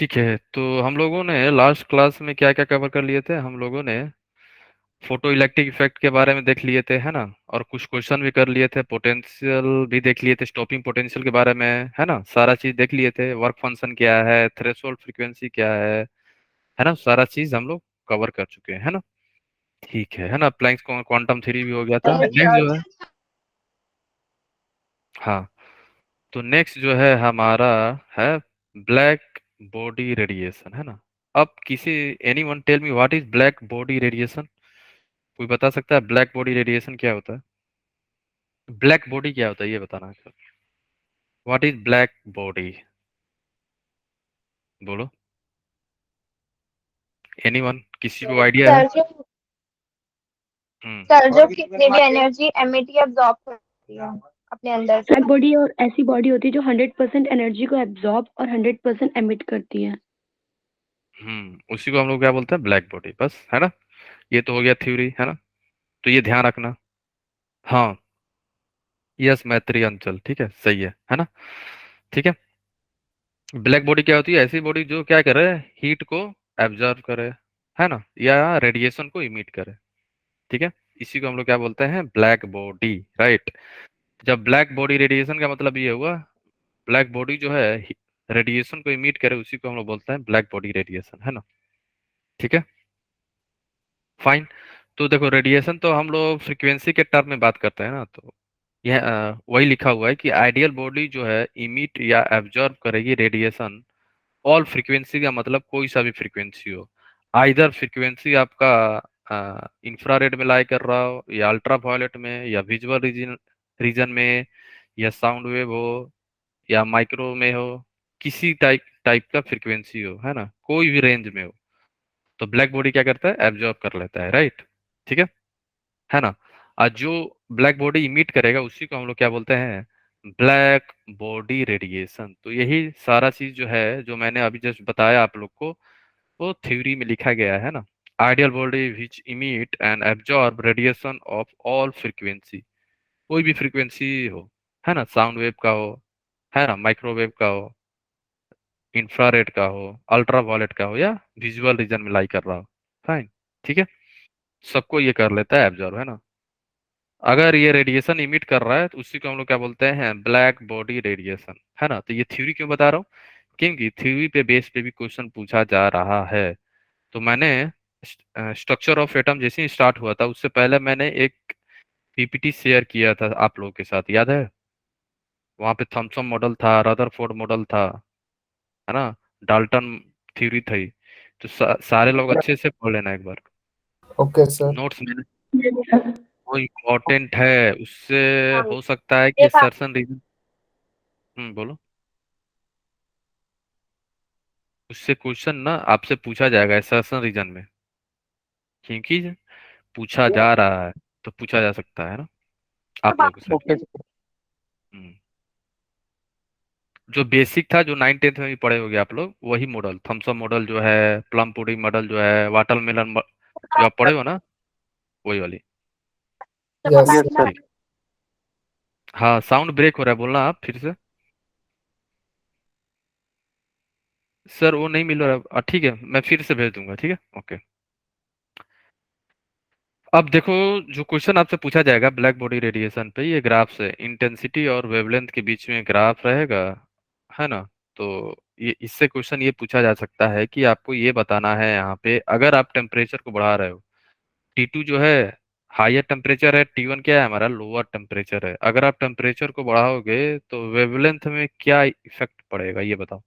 ठीक है, तो हम लोगों ने लास्ट क्लास में क्या क्या कवर कर लिए थे? हम लोगों ने फोटो इलेक्ट्रिक इफेक्ट के बारे में देख लिए थे, है ना? और कुछ क्वेश्चन भी कर लिए थे, पोटेंशियल भी देख लिए थे, स्टॉपिंग पोटेंशियल के बारे में, है ना? सारा चीज देख लिए थे। वर्क फंक्शन क्या है, थ्रेशोल्ड फ्रीक्वेंसी क्या है ना? सारा चीज हम लोग कवर कर चुके हैं, है ना? ठीक है ना? प्लैंक्स क्वांटम थ्योरी भी हो गया था। नेक्स्ट जो है, हाँ, तो नेक्स्ट जो है हमारा है ब्लैक बॉडी रेडिएशन, है ना? अब किसी anyone tell me what is black body radiation? कोई बता सकता है ब्लैक बॉडी रेडिएशन क्या होता है? ब्लैक बॉडी क्या होता है ये बताना है। What is black body? बोलो, एनी वन, किसी को आइडिया है? सर जो हम्म। सर जो कितनी भी एनर्जी एमिट या एब्जॉर्ब करती है अपने अंदर से। ब्लैक बॉडी और ऐसी बॉडी होती है जो 100% एनर्जी को एब्जॉर्ब और 100% एमिट करती है। उसी को हम लोग क्या बोलते हैं? ब्लैक बॉडी, बस, है ना? ये तो हो गया थ्योरी, है ना? तो ये ध्यान रखना। हाँ, यस मैत्री अंचल, ठीक है, सही है ना? ठीक है। ब्लैक बॉडी क्या होती है? ऐसी बॉडी जो क्या करे, हीट को एब्जॉर्ब करे, है ना, या रेडिएशन को इमिट करे। ठीक है, इसी को हम लोग क्या बोलते हैं? Black body, right? जब ब्लैक बॉडी रेडिएशन का मतलब ये हुआ, ब्लैक बॉडी जो है रेडिएशन को इमिट करे, उसी को हम लोग बोलते हैं ब्लैक बॉडी रेडिएशन, है ना? ठीक है, फाइन। तो देखो, रेडिएशन तो हम लोग फ्रीक्वेंसी के टर्म में बात करते हैं ना, तो यह वही लिखा हुआ है कि आइडियल बॉडी जो है इमिट या एब्जॉर्ब करेगी रेडिएशन ऑल फ्रीक्वेंसी, का मतलब कोई सा भी फ्रीक्वेंसी हो। आइदर फ्रीक्वेंसी आपका इंफ्रारेड में लाई कर रहा हो, या अल्ट्रा वायलेट में, या विजुअल रीजन रीजन में, या साउंड वेव हो, या माइक्रो में हो, किसी टाइप टाइप का फ्रीक्वेंसी हो, है ना, कोई भी रेंज में हो, तो ब्लैक बॉडी क्या करता है? एब्जॉर्ब कर लेता है, राइट? ठीक है ना? और जो ब्लैक बॉडी इमिट करेगा उसी को हम लोग क्या बोलते हैं? Black body radiation. तो यही सारा चीज जो है, जो मैंने अभी जस्ट बताया आप लोग को, वो थ्योरी में लिखा गया है ना। Ideal body which emit and absorb radiation of all frequency, कोई भी फ्रीक्वेंसी हो, है ना, साउंड वेव का हो, है ना, माइक्रोवेव का हो, इंफ्रारेड का हो, अल्ट्रा वायलेट का हो, या विजुअल रीजन में लाई कर रहा हो, फाइन। ठीक है, सबको ये कर लेता है एब्जॉर्ब, है ना? अगर ये रेडिएशन इमिट कर रहा है तो उसी को हम लोग क्या बोलते हैं? ब्लैक बॉडी रेडिएशन, है ना? तो ये थ्योरी क्यों बता रहा हूँ? क्योंकि थ्योरी पे बेस पे भी क्वेश्चन पूछा जा रहा है। तो मैंने स्ट्रक्चर ऑफ एटम जैसे ही स्टार्ट हुआ था, उससे पहले मैंने एक पीपीटी शेयर किया था आप लोगों के साथ, याद है? वहाँ पे थॉमसन मॉडल था, रदरफोर्ड मॉडल था, है ना, डाल्टन थ्योरी थी। तो सारे लोग अच्छे से पढ़ लेना एक बार। Okay sir. नोट्स में वो इम्पोर्टेंट है, उससे हाँ, हो सकता है कि एक आप सर्सन रीजन। बोलो। उससे क्वेश्चन ना आपसे पूछा जाएगा सर्सन रीजन में, क्योंकि पूछा जा रहा है, तो पूछा जा सकता है ना आप लोगों से। ओके हम्म, जो बेसिक था, जो 9th 10th में भी पढ़े होगे आप लोग, वही मॉडल, थॉमसन मॉडल जो है, प्लम पुडिंग मॉडल जो है, वाटरमेलन जो आप पढ़े हो ना, वही वाली। Yes sir. ठीक। हाँ, साउंड ब्रेक हो रहा है, बोलना आप फिर से। सर वो नहीं मिल रहा है। ठीक है, मैं फिर से भेज दूंगा, ठीक है, ओके। अब देखो, जो क्वेश्चन आपसे पूछा जाएगा ब्लैक बॉडी रेडिएशन पे, ये ग्राफ से इंटेंसिटी और वेवलेंथ के बीच में ग्राफ रहेगा, है ना? तो ये इससे क्वेश्चन ये पूछा जा सकता है कि आपको ये बताना है, यहाँ पे अगर आप टेम्परेचर को बढ़ा रहे हो, T2 जो है हायर टेम्परेचर है, T1 क्या है? हमारा लोअर टेम्परेचर है। अगर आप टेम्परेचर को बढ़ाओगे तो वेवलेंथ में क्या इफेक्ट पड़ेगा, ये बताओ।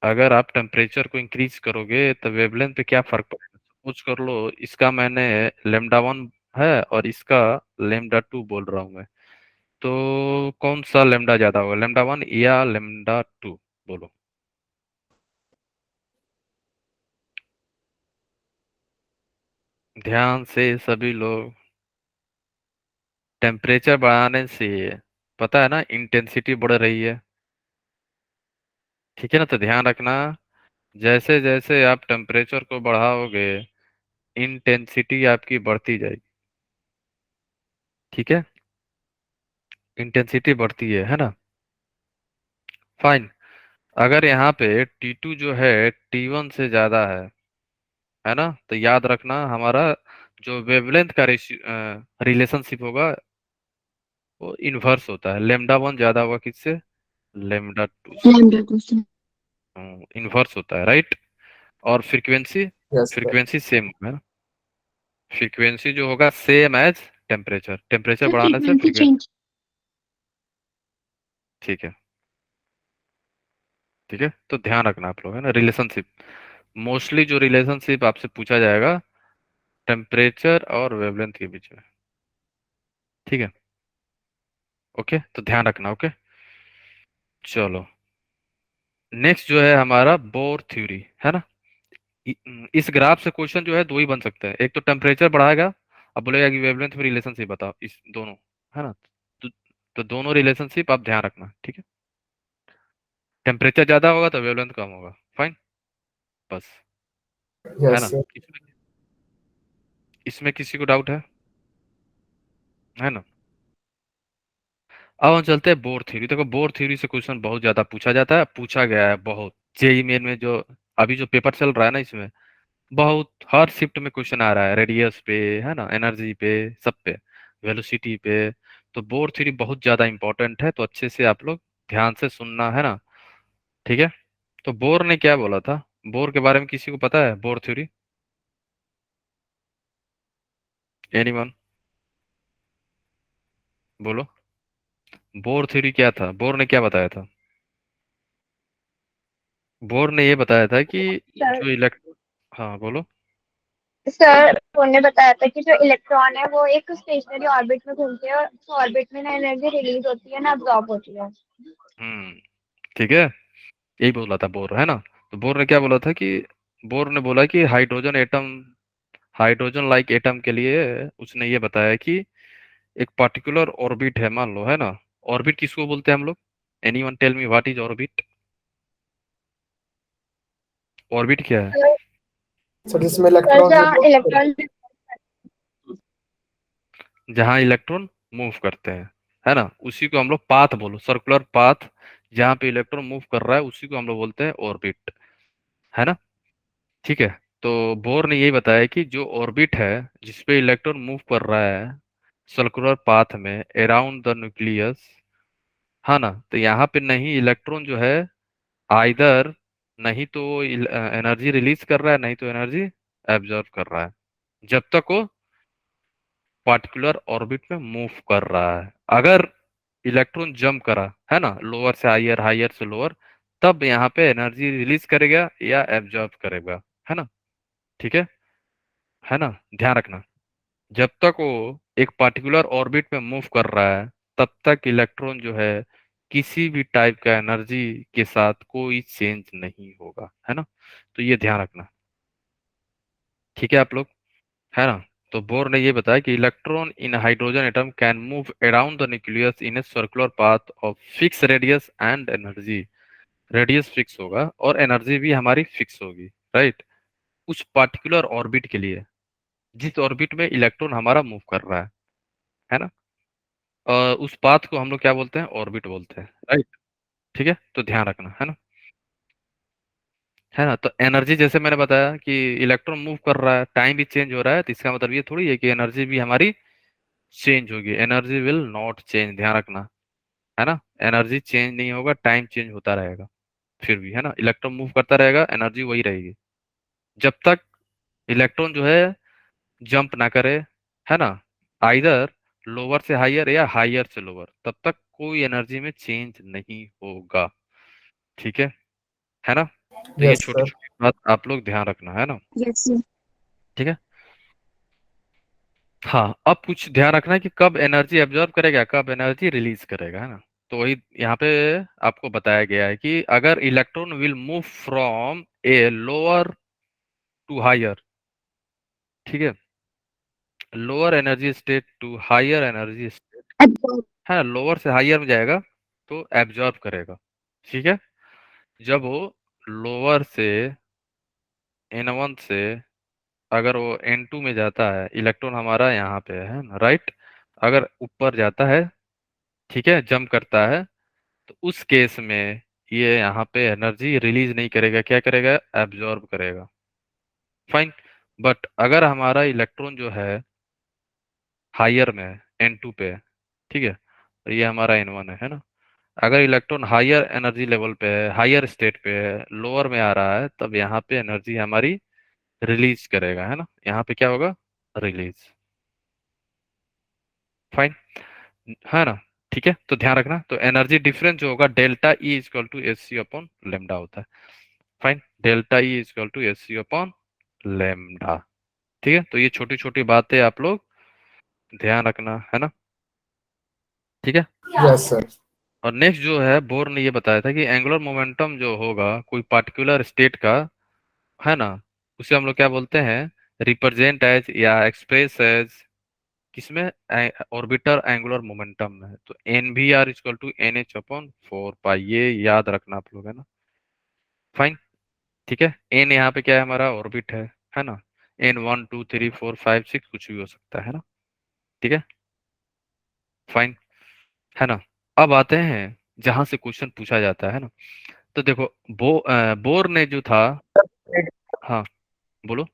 अगर आप टेम्परेचर को इंक्रीज करोगे तो वेवलेंथ पे क्या फर्क पड़ेगा? सपोज कर लो, इसका मैंने लेमडा 1 है और इसका लेमडा 2 बोल रहा हूँ मैं, तो कौन सा लेमडा ज्यादा होगा, लेमडा 1 या लेमडा 2? बोलो। ध्यान से सभी लोग। टेम्परेचर बढ़ाने से पता है ना, इंटेंसिटी बढ़ रही है, ठीक है ना? तो ध्यान रखना, जैसे जैसे आप टेम्परेचर को बढ़ाओगे, इंटेंसिटी आपकी बढ़ती जाएगी, ठीक है? इंटेंसिटी बढ़ती है ना? फाइन। अगर यहाँ पे T2 जो है T1 से ज्यादा है ना, तो याद रखना हमारा जो वेवलेंथ का रिलेशनशिप होगा वो इनवर्स होता है। लेमडा वन ज्यादा होगा किससे, लेमडा टू से। Lambda question. इनवर्स होता है, राइट। और frequency, Yes, sir. Frequency same है ना, फ्रीक्वेंसी जो होगा same as temperature, temperature sir बढ़ाने से फ्रीक्वेंसी फ्रीक्वेंसी। चेंज। ठीक है, ठीक है, तो ध्यान रखना आप लोग, है ना, रिलेशनशिप। मोस्टली जो रिलेशनशिप आपसे पूछा जाएगा टेम्परेचर और वेवलेंथ के बीच में। ठीक है, ओके, तो ध्यान रखना। ओके, चलो नेक्स्ट जो है हमारा बोर थ्योरी, है ना। इस ग्राफ से क्वेश्चन जो है दो ही बन सकते हैं, एक तो टेम्परेचर बढ़ाएगा, अब बोलेगा कि वेवलेंथ में रिलेशनशिप बताओ, इस दोनों, है ना। तो, तो दोनों रिलेशनशिप आप ध्यान रखना, ठीक है। टेम्परेचर ज्यादा होगा तो वेवलेंथ कम होगा, फाइन, बस, है Yes, ना। sir. इसमें किसी को डाउट है ना। अब हम चलते हैं बोर थ्योरी। देखो बोर थ्योरी से क्वेश्चन बहुत ज्यादा पूछा जाता है, पूछा गया है बहुत। जेई मेन में जो अभी जो पेपर चल रहा है ना, इसमें बहुत हर शिफ्ट में क्वेश्चन आ रहा है, रेडियस पे, है ना, एनर्जी पे, सब पे, वेलोसिटी पे। तो बोर थ्योरी बहुत ज्यादा इंपॉर्टेंट है, तो अच्छे से आप लोग ध्यान से सुनना, है ना। ठीक है, तो बोर ने क्या बोला था, बोर के बारे में किसी को पता है, बोर थ्योरी, एनीवन, बोलो। बोर थ्योरी क्या था, बोर ने क्या बताया था। बोर ने ये बताया था कि सर जो इलेक्ट्रॉन, हाँ बोलो। सर उन्होंने बताया था कि जो इलेक्ट्रॉन है वो एक स्टेशनरी ऑर्बिट में घूमते हैं और ऑर्बिट में ना एनर्जी रिलीज होती है ना अब्सॉर्ब होती है। हम्म, ठीक है, यही बोला था बोर, है ना। तो बोर ने क्या बोला था कि, बोर ने बोला कि hydrogen atom, hydrogen like atom के लिए उसने ये बताया कि एक पर्टिकुलर ऑर्बिट है, मान लो, है ना। ऑर्बिट किसको बोलते हैं हम लोग, anyone tell me what is orbit, orbit क्या है। सर So जिसमें सर इलेक्ट्रॉन जहाँ इलेक्ट्रॉन जहाँ इलेक्ट्रॉन मूव करते हैं, है ना, उसी को हम लोग पाथ बोलो, सर्कुलर पाथ, जहाँ पे इलेक्ट्रॉन मूव कर रहा है उसी को हम लोग बोलते हैं ऑर्बिट, है ना। ठीक है, तो बोर ने यही बताया कि जो ऑर्बिट है जिसपे इलेक्ट्रॉन मूव कर रहा है सर्कुलर पाथ में अराउंड द न्यूक्लियस, हाँ ना, तो यहाँ पे नहीं इलेक्ट्रॉन जो है आइदर, नहीं तो एनर्जी रिलीज कर रहा है, नहीं तो एनर्जी एब्जॉर्ब कर रहा है, जब तक वो पार्टिकुलर ऑर्बिट में मूव कर रहा है। अगर इलेक्ट्रॉन जंप करा, है ना, लोअर से हायर, हायर से लोअर, तब यहाँ पे एनर्जी रिलीज करेगा या एब्जॉर्ब करेगा, है ना। ठीक है ना, ध्यान रखना। जब तक वो एक पार्टिकुलर ऑर्बिट में मूव कर रहा है तब तक इलेक्ट्रॉन जो है किसी भी टाइप का एनर्जी के साथ कोई चेंज नहीं होगा, है ना। तो ये ध्यान रखना, ठीक है आप लोग, है ना। तो बोर ने ये बताया कि electron in hydrogen atom can move around the nucleus in a circular path of fix radius and energy, radius fix होगा और एनर्जी भी हमारी फिक्स होगी, राइट, उस पार्टिकुलर ऑर्बिट के लिए जिस ऑर्बिट में इलेक्ट्रॉन हमारा मूव कर रहा है ना। उस पाथ को हम लोग क्या बोलते हैं, ऑर्बिट बोलते हैं, राइट। ठीक है, तो ध्यान रखना, है ना। है ना, तो एनर्जी जैसे मैंने बताया कि इलेक्ट्रॉन मूव कर रहा है, टाइम भी चेंज हो रहा है, तो इसका मतलब ये थोड़ी है कि एनर्जी भी हमारी चेंज होगी, एनर्जी विल नॉट चेंज, ध्यान रखना, है ना। एनर्जी चेंज नहीं होगा, टाइम चेंज होता रहेगा, फिर भी, है ना, इलेक्ट्रॉन मूव करता रहेगा, एनर्जी वही रहेगी, जब तक इलेक्ट्रॉन जो है जंप ना करे, है ना, आइदर लोअर से हायर या हायर से लोअर, तब तक कोई एनर्जी में चेंज नहीं होगा, ठीक है ना। तो ये Yes, छोटी sir. छोटी बात आप लोग ध्यान रखना, है ना। Yes sir. ठीक है, हाँ, अब कुछ ध्यान रखना है कि कब एनर्जी एब्जॉर्ब करेगा, कब एनर्जी रिलीज करेगा, है ना। तो वही यहाँ पे आपको बताया गया है कि अगर electron will move from a lower to higher, ठीक है, lower energy state to higher energy state, absorb. है ना, लोअर से हायर में जाएगा तो एब्जॉर्ब करेगा, ठीक है। जब वो लोअर से N1 से अगर वो N2 में जाता है, इलेक्ट्रॉन हमारा यहाँ पे है ना, राइट, अगर ऊपर जाता है, ठीक है, जंप करता है, तो उस केस में ये यहाँ पे एनर्जी रिलीज नहीं करेगा, क्या करेगा, एब्जॉर्ब करेगा। फाइन। बट अगर हमारा इलेक्ट्रॉन जो है हायर में है, N2 पे है, ठीक है, और ये हमारा N1 है ना। अगर इलेक्ट्रॉन हायर एनर्जी लेवल पे है, हायर स्टेट पे है, लोअर में आ रहा है, तब यहाँ पे एनर्जी हमारी रिलीज करेगा, है ना। यहाँ पे क्या होगा, रिलीज। फाइन, है ना। ठीक है, तो ध्यान रखना, तो एनर्जी डिफरेंस जो होगा delta E equal to H C upon lambda होता है। Fine, delta E equal to H C upon lambda. ठीक है, तो ये छोटी छोटी बातें आप लोग ध्यान रखना, है ना। ठीक है। Yes, sir. और नेक्स्ट जो है, बोर ने ये बताया था कि एंगुलर मोमेंटम जो होगा कोई पार्टिकुलर स्टेट का, है ना, उसे हम लोग क्या बोलते हैं, रिप्रेजेंट एज या एक्सप्रेस एज किसमें, ऑर्बिटर एंगुलर मोमेंटम में। तो N V R equal to N H upon 4 pi, ये याद रखना आप लोग, है ना। फाइन। ठीक है, एन यहाँ पे क्या है, हमारा ऑर्बिट है ना। एन 1 2 3 4 5 6 कुछ भी हो सकता है ना। ठीक है, फाइन, है ना। अब आते हैं जहां से क्वेश्चन पूछा जाता है ना। तो देखो, बोर ने जो था, हाँ बोलो,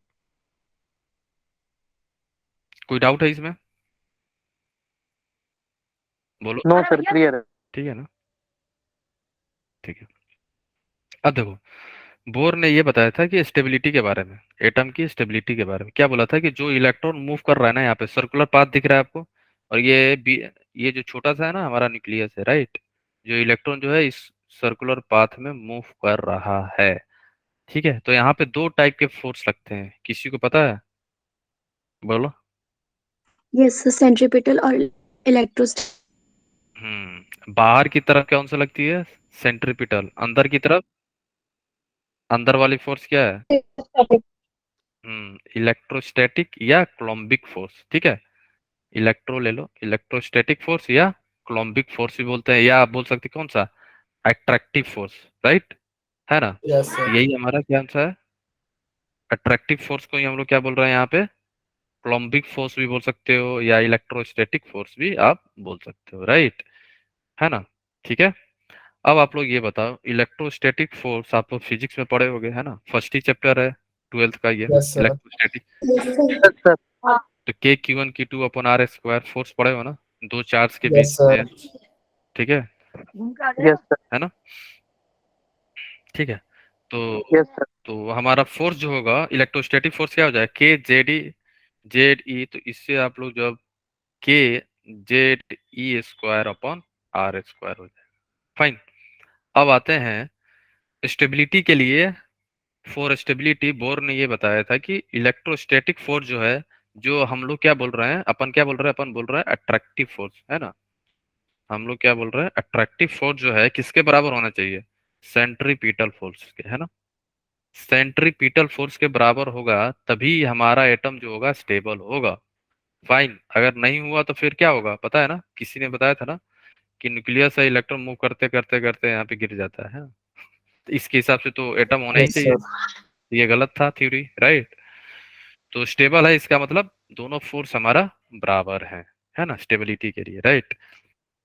कोई डाउट है इसमें, बोलो। नो सर, क्लियर है। ठीक है ना, ठीक है। अब देखो, बोर ने ये बताया था कि स्टेबिलिटी के बारे में, एटम की स्टेबिलिटी के बारे में क्या बोला था कि जो इलेक्ट्रॉन मूव कर रहा है ना, यहाँ पे सर्कुलर पाथ दिख रहा है आपको, और ये जो छोटा सा है ना हमारा न्यूक्लियस है, राइट, जो इलेक्ट्रॉन जो है इस सर्कुलर पाथ में मूव कर रहा है। ठीक है, तो यहाँ पे दो टाइप के फोर्स लगते हैं, किसी को पता है, बोलो। यस, सेंट्रीपिटल और इलेक्ट्रोस्टैटिक। बाहर की तरफ कौन सा लगती है, सेंट्रीपिटल, अंदर की तरफ, अंदर वाली फोर्स क्या है, इलेक्ट्रोस्टैटिक या कोलम्बिक फोर्स। ठीक है, इलेक्ट्रो ले लो, इलेक्ट्रोस्टैटिक फोर्स या कोलम्बिक फोर्स भी बोलते हैं, या आप बोल सकते हैं कौन सा, अट्रैक्टिव फोर्स, राइट, है ना। Yes, sir. यही हमारा क्या आंसर है, अट्रैक्टिव फोर्स को ही हम लोग क्या बोल रहे हैं यहाँ पे, कोलम्बिक फोर्स भी बोल सकते हो, या इलेक्ट्रोस्टैटिक फोर्स भी आप बोल सकते हो, राइट, है ना। ठीक है, अब आप लोग ये बताओ, इलेक्ट्रोस्टैटिक फोर्स आप लोग फिजिक्स में पढ़े होंगे, है ना, फर्स्ट ही चैप्टर है 12th का ये, Yes, sir. Electrostatic. Yes sir. तो K Q one Q two upon R square force पढ़े हो ना, दो चार्ज के Yes, बीच sir. में। ठीक है यस सर। है ना। ठीक है, तो यस सर। हमारा फोर्स जो होगा, इलेक्ट्रोस्टैटिक फोर्स क्या हो जाएगा, के जेड ई, जेड ई, तो इससे आप लोग जब K Z E square upon R square हो जाएगा। फाइन। अब आते हैं स्टेबिलिटी के लिए, फॉर स्टेबिलिटी बोर ने ये बताया था कि इलेक्ट्रोस्टैटिक फोर्स जो है, जो हम लोग क्या बोल रहे हैं, अपन क्या बोल रहे हैं, अपन बोल रहे हैं अट्रैक्टिव फोर्स, है ना। हम लोग क्या बोल रहे हैं, अट्रैक्टिव फोर्स जो है किसके बराबर होना चाहिए, सेंट्रीपिटल फोर्स के, है ना। सेंट्रीपिटल फोर्स के बराबर होगा तभी हमारा एटम जो होगा स्टेबल होगा। फाइन, अगर नहीं हुआ तो फिर क्या होगा, पता है ना, किसी ने बताया था ना कि न्यूक्लियस से इलेक्ट्रॉन मूव करते करते करते यहाँ पे गिर जाता है। तो इसके हिसाब से तो एटम होना ही Yes, चाहिए, sir. ये गलत था थ्योरी, राइट। तो स्टेबल है, इसका मतलब दोनों फोर्स हमारा बराबर है ना, स्टेबिलिटी के लिए, राइट।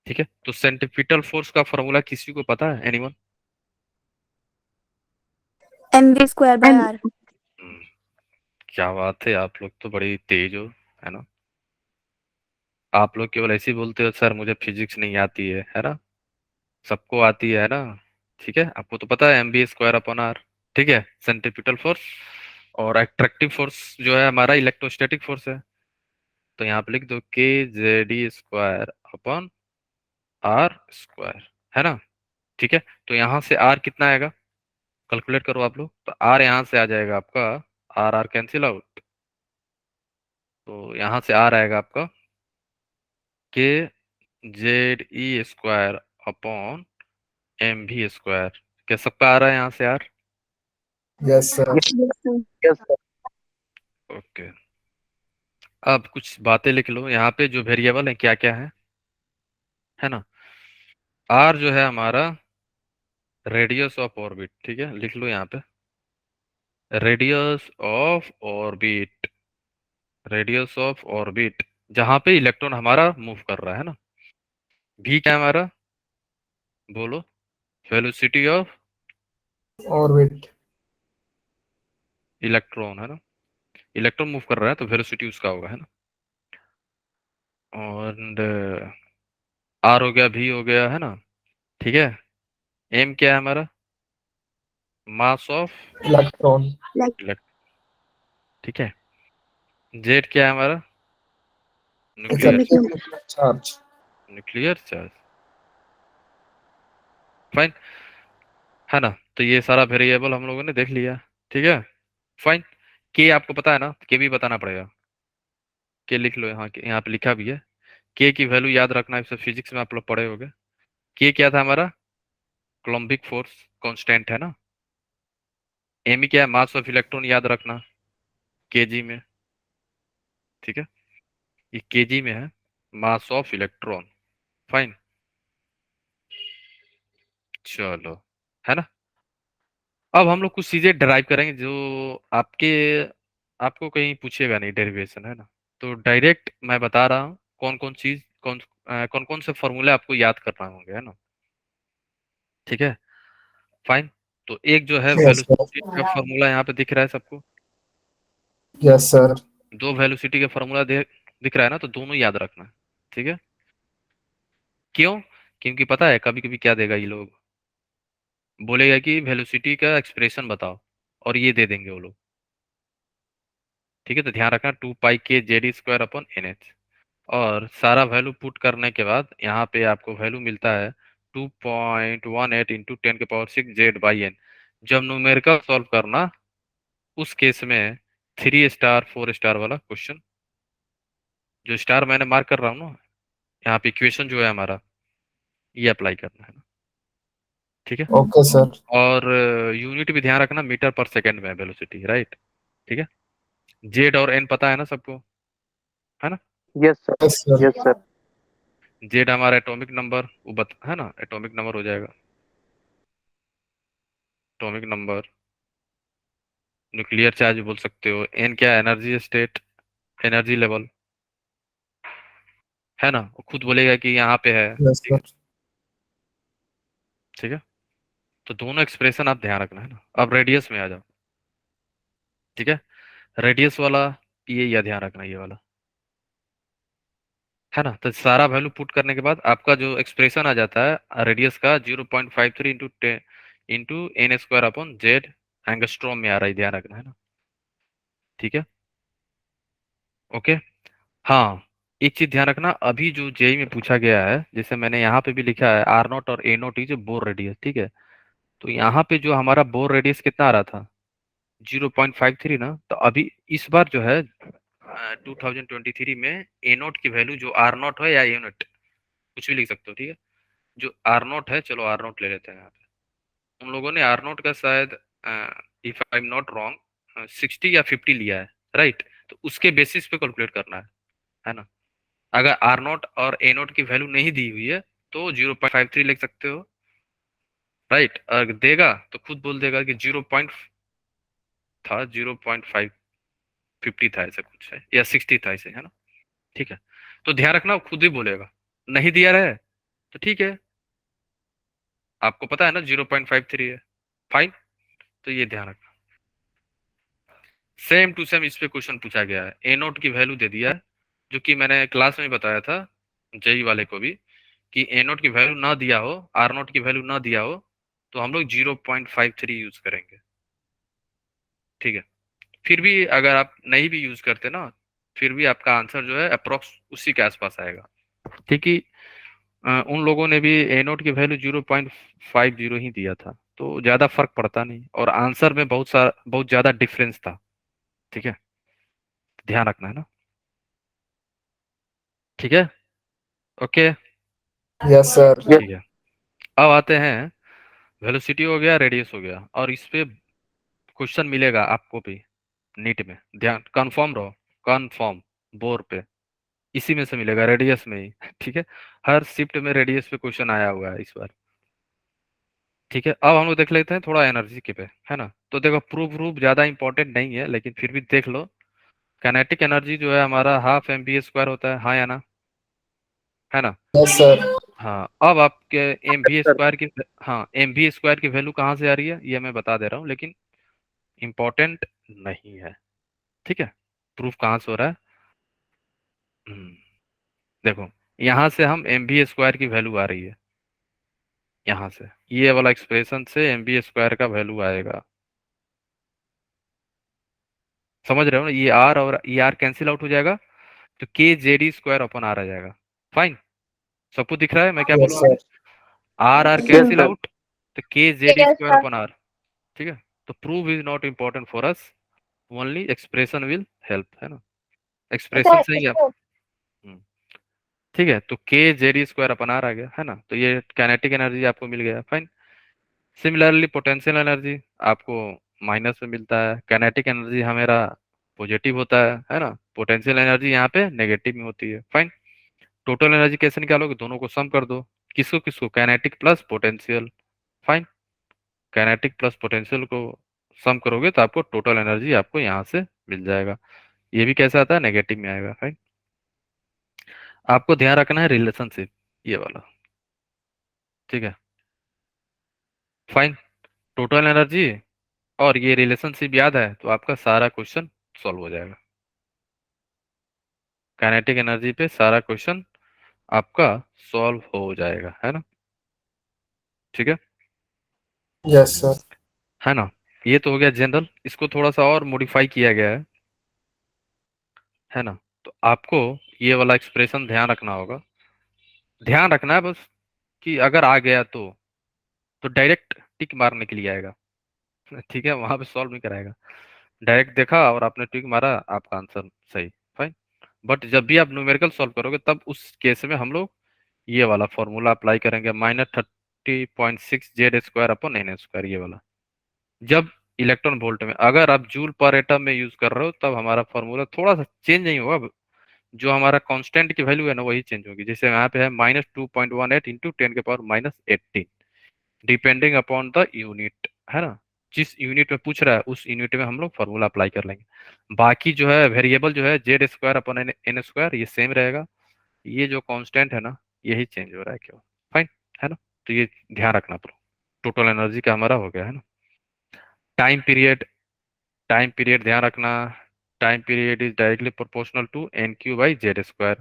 ठीक है, तो सेंट्रीपिटल फोर्स का फॉर्मूला किसी को पता है, एनीवन। mv²/r। क्या बात है, आप लोग तो बड़ी तेज हो, है ना। आप लोग केवल ऐसे ही बोलते हो सर मुझे फिजिक्स नहीं आती है ना, सबको आती है ना। ठीक है, आपको तो पता है mv² अपॉन r। ठीक है, सेंट्रीपिटल फोर्स, और अट्रैक्टिव फोर्स जो है हमारा इलेक्ट्रोस्टैटिक फोर्स है। तो यहाँ पे लिख दो K Z E square upon R square, है ना। ठीक है, तो यहाँ से आर कितना आएगा, कैलकुलेट करो आप लोग, तो आर यहाँ से आ जाएगा आपका, आर आर कैंसिल आउट, तो यहाँ से आर आएगा आपका के Z E square upon M भी स्क्वायर। क्या सबका आ रहा है यहाँ से यार, Yes, sir. Yes sir. Okay. अब कुछ बातें लिख लो, यहाँ पे जो वेरिएबल है क्या क्या है ना। आर जो है हमारा रेडियस ऑफ ऑर्बिट, ठीक है, लिख लो यहाँ पे, radius of orbit, radius of orbit जहाँ पे इलेक्ट्रॉन हमारा मूव कर रहा है ना। भी क्या है हमारा, बोलो, वेलोसिटी ऑफ ऑर्बिट। इलेक्ट्रॉन, है ना, इलेक्ट्रॉन मूव कर रहा है तो वेलोसिटी उसका होगा, है ना। और आर हो गया, भी हो गया, है ना, ठीक है। एम क्या है हमारा, मास ऑफ इलेक्ट्रॉन। इलेक्ट्रॉन, ठीक है। जेड क्या है हमारा, अच्छा, nuclear charge. Nuclear charge, fine, है ना। तो ये सारा वेरिएबल हम लोगों ने देख लिया, ठीक है, फाइन। के आपको पता है ना, के भी बताना पड़ेगा। के लिख लो यहाँ, यहाँ पे लिखा भी है। के की वैल्यू याद रखना, इसे फिजिक्स में आप लोग पढ़े होगे। के क्या था हमारा, कोलम्बिक फोर्स कांस्टेंट, है ना। एम क्या है, मास ऑफ इलेक्ट्रॉन, याद रखना केजी में, ठीक है, ये केजी में है, मास ऑफ इलेक्ट्रॉन, फाइन। चलो, है ना। अब हम लोग कुछ चीजें डिराइव करेंगे जो आपके आपको कहीं पूछेगा नहीं, डेरिवेशन, है ना। तो डायरेक्ट मैं बता रहा हूँ कौन कौन चीज, कौन कौन से फॉर्मूले आपको याद करना होंगे, है ना, ठीक है, फाइन। तो एक जो है यस सर। वेलोसिटी का फॉर्मूला यहाँ पे दिख रहा है सबको। Yes sir. दो वेलोसिटी का फॉर्मूला दिख रहा है ना, तो दोनों याद रखना, ठीक है। क्यों, क्योंकि पता है कभी कभी क्या देगा ये लोग, बोलेगा कि वेलोसिटी का एक्सप्रेशन बताओ, और ये दे देंगे वो लोग, ठीक है। तो ध्यान रखना 2π/z²/nh, और सारा वैल्यू पुट करने के बाद यहाँ पे आपको वैल्यू मिलता है 2.18 इंटू 10⁶z/n। जब न्यूमेरिकल सॉल्व करना, उस केस में 3 स्टार 4 स्टार वाला क्वेश्चन, जो स्टार मैंने मार्क कर रहा हूँ ना यहाँ पे, इक्वेशन जो है हमारा, ये अप्लाई करना है ना, ठीक है। Okay sir. और यूनिट भी ध्यान रखना, मीटर पर सेकेंड में वेलोसिटी, राइट, ठीक है। जेड और एन पता है ना सबको, है ना। Yes, sir. Yes sir. Yes, sir. Z हमारा एटॉमिक नंबर, वो है ना, एटॉमिक नंबर हो जाएगा, एटॉमिक नंबर। न्यूक्लियर चार्ज बोल सकते हो। एन क्या, एनर्जी स्टेट, एनर्जी लेवल, है ना, वो खुद बोलेगा कि यहाँ पे है, यस ठीक है, सर। ठीक है। तो दोनों एक्सप्रेशन आप ध्यान रखना, है ना। अब रेडियस में आ जाओ, ठीक है। रेडियस वाला, ये या ध्यान रखना, ये वाला, है ना। तो सारा वैल्यू पुट करने के बाद आपका जो एक्सप्रेशन आ जाता है रेडियस का, 0.53 इंटू n² एंगस्ट्रॉम में आ रहा है, ध्यान रखना, है ना, ठीक है, ओके। हाँ, एक चीज ध्यान रखना, अभी जो जेई में पूछा गया है, जैसे मैंने यहाँ पे भी लिखा है R0 और A0 इज बोर रेडियस, ठीक है। तो यहाँ पे जो हमारा बोर रेडियस कितना आ रहा था, 0.53 ना। तो अभी इस बार जो है 2023 में A0 की वैल्यू, जो R0 है या A0 कुछ भी लिख सकते हो, ठीक है। जो R0 है, चलो R0 ले लेते हैं यहाँ पे। उन लोगों ने R0 का शायद, if I am not wrong, 60 या 50 लिया है, राइट। तो उसके बेसिस पे कैलकुलेट करना है ना। अगर R0 और A0 की वैल्यू नहीं दी हुई है तो 0.53 लिख सकते हो, राइट। अगर देगा तो खुद बोल देगा कि 0. था 0.550 था, ऐसा कुछ है, या 60 था, ऐसे, है ना, ठीक है। तो ध्यान रखना, वो खुद ही बोलेगा। नहीं दिया रहे तो ठीक है, आपको पता है ना 0.53 है, फाइन। तो ये ध्यान रखना, सेम टू सेम इस पे क्वेश्चन पूछा गया है। A0 की वैल्यू दे दिया है, जो कि मैंने क्लास में बताया था जेई वाले को भी, कि A0 की वैल्यू ना दिया हो, R0 की वैल्यू ना दिया हो, तो हम लोग 0.53 यूज करेंगे, ठीक है। फिर भी अगर आप नहीं भी यूज करते ना, फिर भी आपका आंसर जो है अप्रोक्स उसी के आसपास आएगा, ठीक है। उन लोगों ने भी A0 की वैल्यू 0.50 ही दिया था, तो ज्यादा फर्क पड़ता नहीं, और आंसर में बहुत ज्यादा डिफरेंस था, ठीक है, ध्यान रखना, है ना, ठीक है, ओके, यस सर। Yes. ठीक है। अब आते हैं, वेलोसिटी हो गया, रेडियस हो गया, और इस पे क्वेश्चन मिलेगा आपको भी नीट में, ध्यान, कंफर्म रहो, कंफर्म, बोर पे, इसी में से मिलेगा, रेडियस में ही ठीक है। हर शिफ्ट में रेडियस पे क्वेश्चन आया हुआ है इस बार, ठीक है। अब हम लोग देख लेते हैं थोड़ा एनर्जी के पे, है ना। तो देखो, प्रूफ प्रूफ ज्यादा इंपॉर्टेंट नहीं है, लेकिन फिर भी देख लो। काइनेटिक एनर्जी जो है हमारा 12 mv² होता है, हाँ या ना, है ना। Yes, sir. हाँ, अब आपके एम वी स्क्वायर की, हाँ एम वी स्क्वायर की वैल्यू कहाँ से आ रही है ये मैं बता दे रहा हूँ, लेकिन इम्पोर्टेंट नहीं है। ठीक है, प्रूफ कहाँ से हो रहा है। हम्म, देखो, यहाँ से हम एम वी स्क्वायर की वैल्यू आ रही है, यहाँ से ये वाला एक्सप्रेशन से एम वी स्क्वायर का वैल्यू आएगा। समझ रहे हो ना, ये आर और ये आर कैंसिल आउट हो जाएगा, तो K JD square upon are आ जाएगा। फाइन, सबको दिख रहा है मैं क्या Yes, बोलूँ sir. अभी। R R Yes, cancel sir. Out, तो K Z E Yes, square sir. Upon R. ठीक है, तो prove is not important for us, only expression will help, है ना। तो एक्सप्रेशन सर से ही आप। इसको हम्म, ठीक है, तो K JD square upon are आ गया, है ना, तो ये काइनेटिक एनर्जी आपको मिल गया। फाइन, सिमिलरली पोटेंशियल एनर्जी आपको माइनस में मिलता है, काइनेटिक एनर्जी हमारा पॉजिटिव होता है ना, पोटेंशियल एनर्जी यहाँ पे नेगेटिव में होती है। फाइन, टोटल एनर्जी कैसे निकालोगे, दोनों को सम कर दो, किसको किसको, kinetic plus potential. Fine, kinetic plus potential को सम करोगे तो आपको टोटल एनर्जी आपको यहाँ से मिल जाएगा। ये भी कैसा आता है, नेगेटिव में आएगा। फाइन, आपको ध्यान रखना है रिलेशनशिप ये वाला। ठीक है, फाइन, टोटल एनर्जी और ये रिलेशनशिप याद है तो आपका सारा क्वेश्चन सॉल्व हो जाएगा। काइनेटिक एनर्जी पे सारा क्वेश्चन आपका सॉल्व हो जाएगा, है ना। ठीक है, Yes, sir. है ना। ये तो हो गया जनरल, इसको थोड़ा सा और मॉडिफाई किया गया है ना। तो आपको ये वाला एक्सप्रेशन ध्यान रखना होगा, ध्यान रखना है बस कि अगर आ गया तो डायरेक्ट टिक मारने के लिए आएगा। ठीक है, वहां पे सॉल्व नहीं कराएगा, डायरेक्ट देखा और आपने टिक मारा, आपका आंसर सही। फाइन, बट जब भी आप न्यूमेरिकल सॉल्व करोगे तब उस केस में हम लोग ये वाला फॉर्मूला अप्लाई करेंगे, -30.6 Z² अपॉन n², ये वाला। जब इलेक्ट्रॉन वोल्ट में, अगर आप जूल पर एटम में यूज कर रहे हो तब हमारा फॉर्मूला थोड़ा सा चेंज नहीं होगा, जो हमारा कांस्टेंट की वैल्यू है ना वही चेंज होगी। जैसे यहाँ पे है -2.18 into 10⁻⁸, depending upon the unit, है ना। जिस यूनिट में पूछ रहा है उस यूनिट में हम लोग फॉर्मूला अप्लाई कर लेंगे। बाकी जो है वेरिएबल जो है Z² अपॉन n² ये सेम रहेगा, ये जो कांस्टेंट है ना यही चेंज हो रहा है केवल। फाइन, है ना। तो ये ध्यान रखना पड़ो, टोटल एनर्जी का हमारा हो गया, है ना। टाइम पीरियड, टाइम पीरियड ध्यान रखना, time period is directly proportional to NQ/Z²।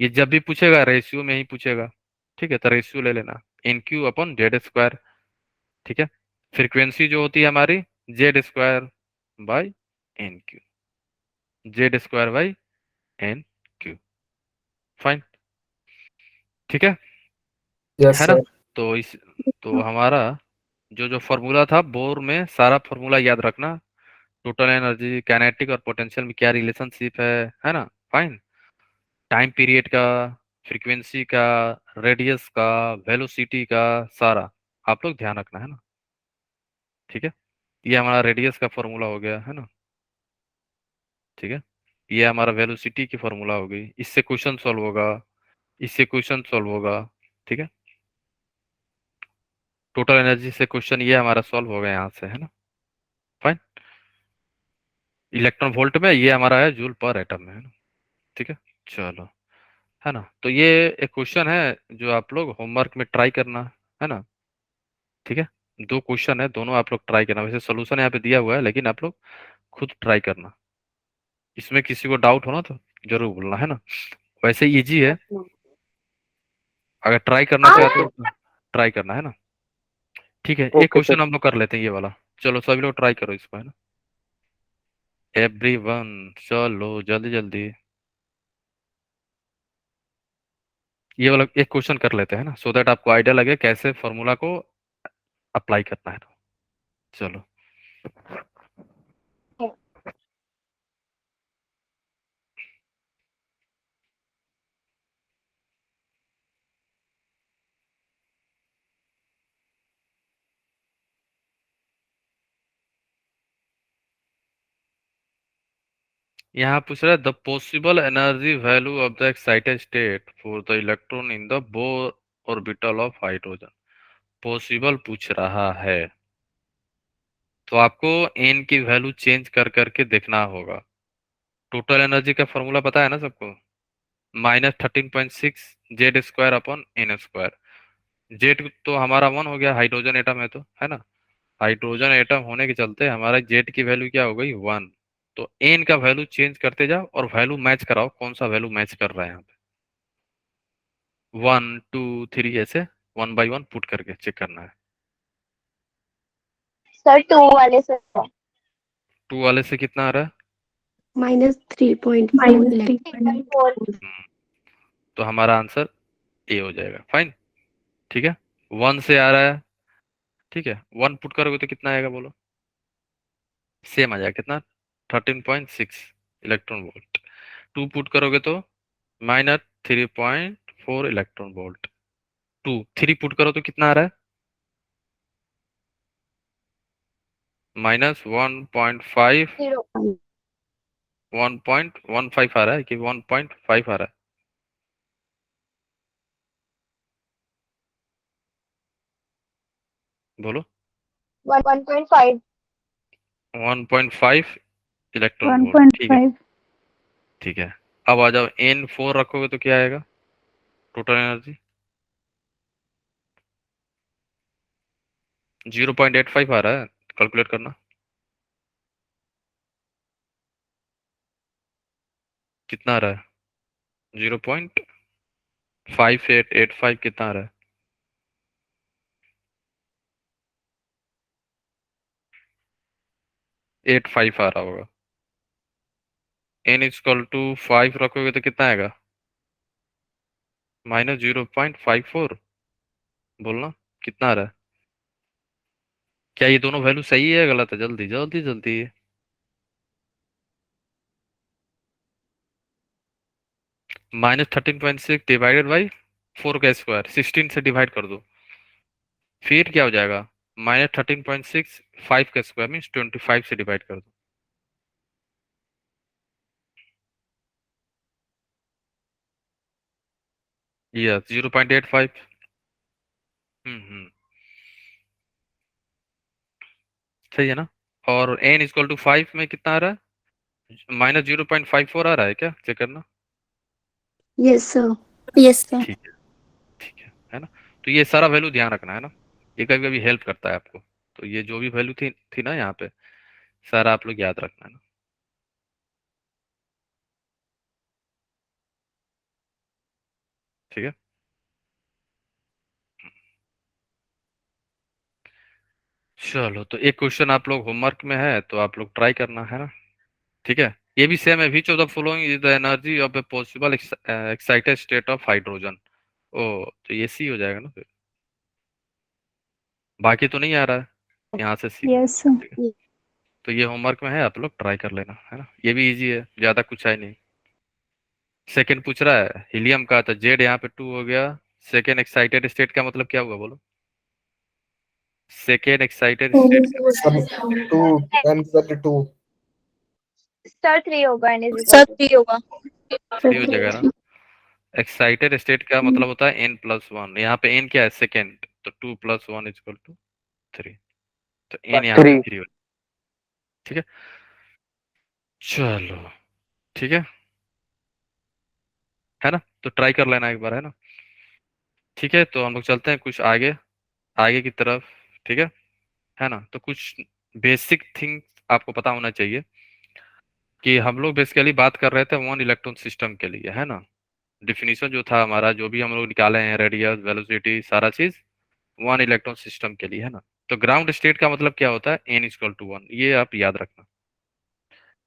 ये जब भी पूछेगा रेशियो में ही पूछेगा, ठीक है, तो रेशियो ले लेना, NQ/Z²। ठीक है, फ्रीक्वेंसी जो होती है हमारी Z²/NQ, Z²/NQ। फाइन, ठीक Yes, है ना। sir. तो इस, तो हमारा जो जो फॉर्मूला था बोर में सारा फॉर्मूला याद रखना, टोटल एनर्जी, काइनेटिक और पोटेंशियल में क्या रिलेशनशिप है ना। फाइन, टाइम पीरियड का, फ्रीक्वेंसी का, रेडियस का, वेलोसिटी का, सारा आप लोग ध्यान रखना, है ना। ठीक है, ये हमारा रेडियस का फॉर्मूला हो गया, है ना। ठीक है, ये हमारा वेलोसिटी की फॉर्मूला हो गई, इससे क्वेश्चन सॉल्व होगा, इससे क्वेश्चन सॉल्व होगा। ठीक है, टोटल एनर्जी से क्वेश्चन ये हमारा सॉल्व हो गया यहाँ से, है ना। फाइन, इलेक्ट्रॉन वोल्ट में ये हमारा है जूल पर एटम में, है ना। ठीक है, चलो, है ना। तो ये एक क्वेश्चन है जो आप लोग होमवर्क में ट्राई करना, है ना। ठीक है, दो क्वेश्चन है, दोनों आप लोग ट्राई करना, वैसे सोल्यूशन यहाँ पे दिया हुआ है लेकिन आप लोग खुद ट्राई करना। इसमें किसी को डाउट हो ना तो जरूर बोलना, है ना। वैसे इजी है, अगर ट्राई करना चाहते हो तो ट्राई करना, है ना। ठीक है, एक Okay, sir. क्वेश्चन हम लोग कर लेते हैं ये वाला, चलो सभी लोग ट्राई करो इसको, है ना। एवरीवन, चलो जल्दी जल्दी, ये वाला एक क्वेश्चन कर लेते हैं ना, सो दैट आपको आइडिया लगे कैसे फॉर्मूला को अप्लाई करना है। चलो, यहाँ पूछ रहा है the possible energy value of the excited state for the electron in the bore orbital of hydrogen. Possible पूछ रहा है तो आपको एन की वैल्यू चेंज कर करके देखना होगा। टोटल एनर्जी का फॉर्मूला पता है ना सबको, -13.6 Z square upon N square. Z तो हमारा 1 हो गया, हाइड्रोजन एटम है तो, है ना। हाइड्रोजन एटम होने के चलते हमारा जेड की वैल्यू क्या हो गई 1। तो एन का वैल्यू चेंज करते जाओ और वैल्यू मैच कराओ, कौन सा वैल्यू मैच कर रहा है यहाँ पे। 1 2 3 ऐसे 1 बाई 1 पुट करके चेक करना है। सर 2 वाले से 2 वाले से कितना आ रहा है? -3.4 इलेक्ट्रॉन। 3.4। हम्म, तो हमारा आंसर ए हो जाएगा। फाइन, ठीक है। 1 से आ रहा है, ठीक है। 1 पुट करोगे तो कितना आएगा बोलो? सेम आ जाएगा, कितना? 13.6 इलेक्ट्रॉन वोल्ट। 2 पुट करोगे तो -3.4 इलेक्ट्रॉन वोल्ट। 3 पुट करो तो कितना आ रहा है? -1.5, 0 1.15 आ रहा है कि 1.5 आ रहा है? बोलो। 1.5। 1.5 इलेक्ट्रॉन वोल्ट, ठीक है। 1.5 ठीक है, अब आ जाओ N4 रखोगे तो क्या आएगा टोटल एनर्जी? 0.85 आ रहा है, कैलकुलेट करना कितना आ रहा है। 0.5885 कितना आ रहा है? 85 आ रहा होगा। N=5 रखोगे तो कितना आएगा? -0.54। बोलना कितना आ रहा है? क्या ये दोनों वैल्यू सही है या गलत है? जल्दी जल्दी जल्दी। -13.6 डिवाइडेड बाई 4 का स्क्वायर, 16 से डिवाइड कर दो, फिर क्या हो जाएगा? -13.6 5 का स्क्वायर मीन्स 25 से डिवाइड कर दो। यस 0.85। हम्म, सही है ना। और N=5 में कितना आ रहा है? -0.54 आ रहा है क्या? चेक करना। Yes sir. Yes sir. ठीक है, ठीक है ना। तो ये सारा वैल्यू ध्यान रखना है ना, ये कभी कभी हेल्प करता है आपको। तो ये जो भी वैल्यू थी ना यहाँ पे, सारा आप लोग याद रखना है ना, ठीक है। चलो, तो एक क्वेश्चन आप लोग होमवर्क में है तो आप लोग ट्राई करना है ना, ठीक है। ये भी सेम है, which of the following is the energy of a possible excited state of hydrogen. ओ, तो ये सी हो जाएगा ना फिर, बाकी तो नहीं आ रहा है यहाँ से सी में, यस ठीक है। सर। तो ये होमवर्क में है, आप लोग ट्राई कर लेना, है ना। ये भी इजी है, ज्यादा कुछ है नहीं। सेकंड पूछ रहा है हीलियम का, तो जेड यहाँ पे 2 हो गया। सेकेंड एक्साइटेड स्टेट का मतलब क्या हुआ बोलो? सेकेंड एक्साइटेड स्टेट का Sir, 2 and exactly 2. सर 3 होगा n सर इक्वल टू 3 होगा। सी हो जाएगा ना। एक्साइटेड स्टेट का मतलब होता है n+1, यहाँ पे n क्या है? सेकेंड, तो 2+1=3, तो n यहाँ पे 3। 3 हो, ठीक है। चलो, ठीक है ना। तो ट्राई कर लेना एक बार, है ना। ठीक है, तो हम लोग चलते हैं कुछ आगे, आगे की तरफ, ठीक है ना। तो कुछ बेसिक थिंग आपको पता होना चाहिए कि हम लोग बेसिकली बात कर रहे थे 1 इलेक्ट्रॉन सिस्टम के लिए, है ना। डिफिनीशन जो था हमारा, जो भी हम लोग निकाले हैं, रेडियस, वेलोसिटी, सारा चीज 1 इलेक्ट्रॉन सिस्टम के लिए, है ना। तो ग्राउंड स्टेट का मतलब क्या होता है? n=1, ये आप याद रखना।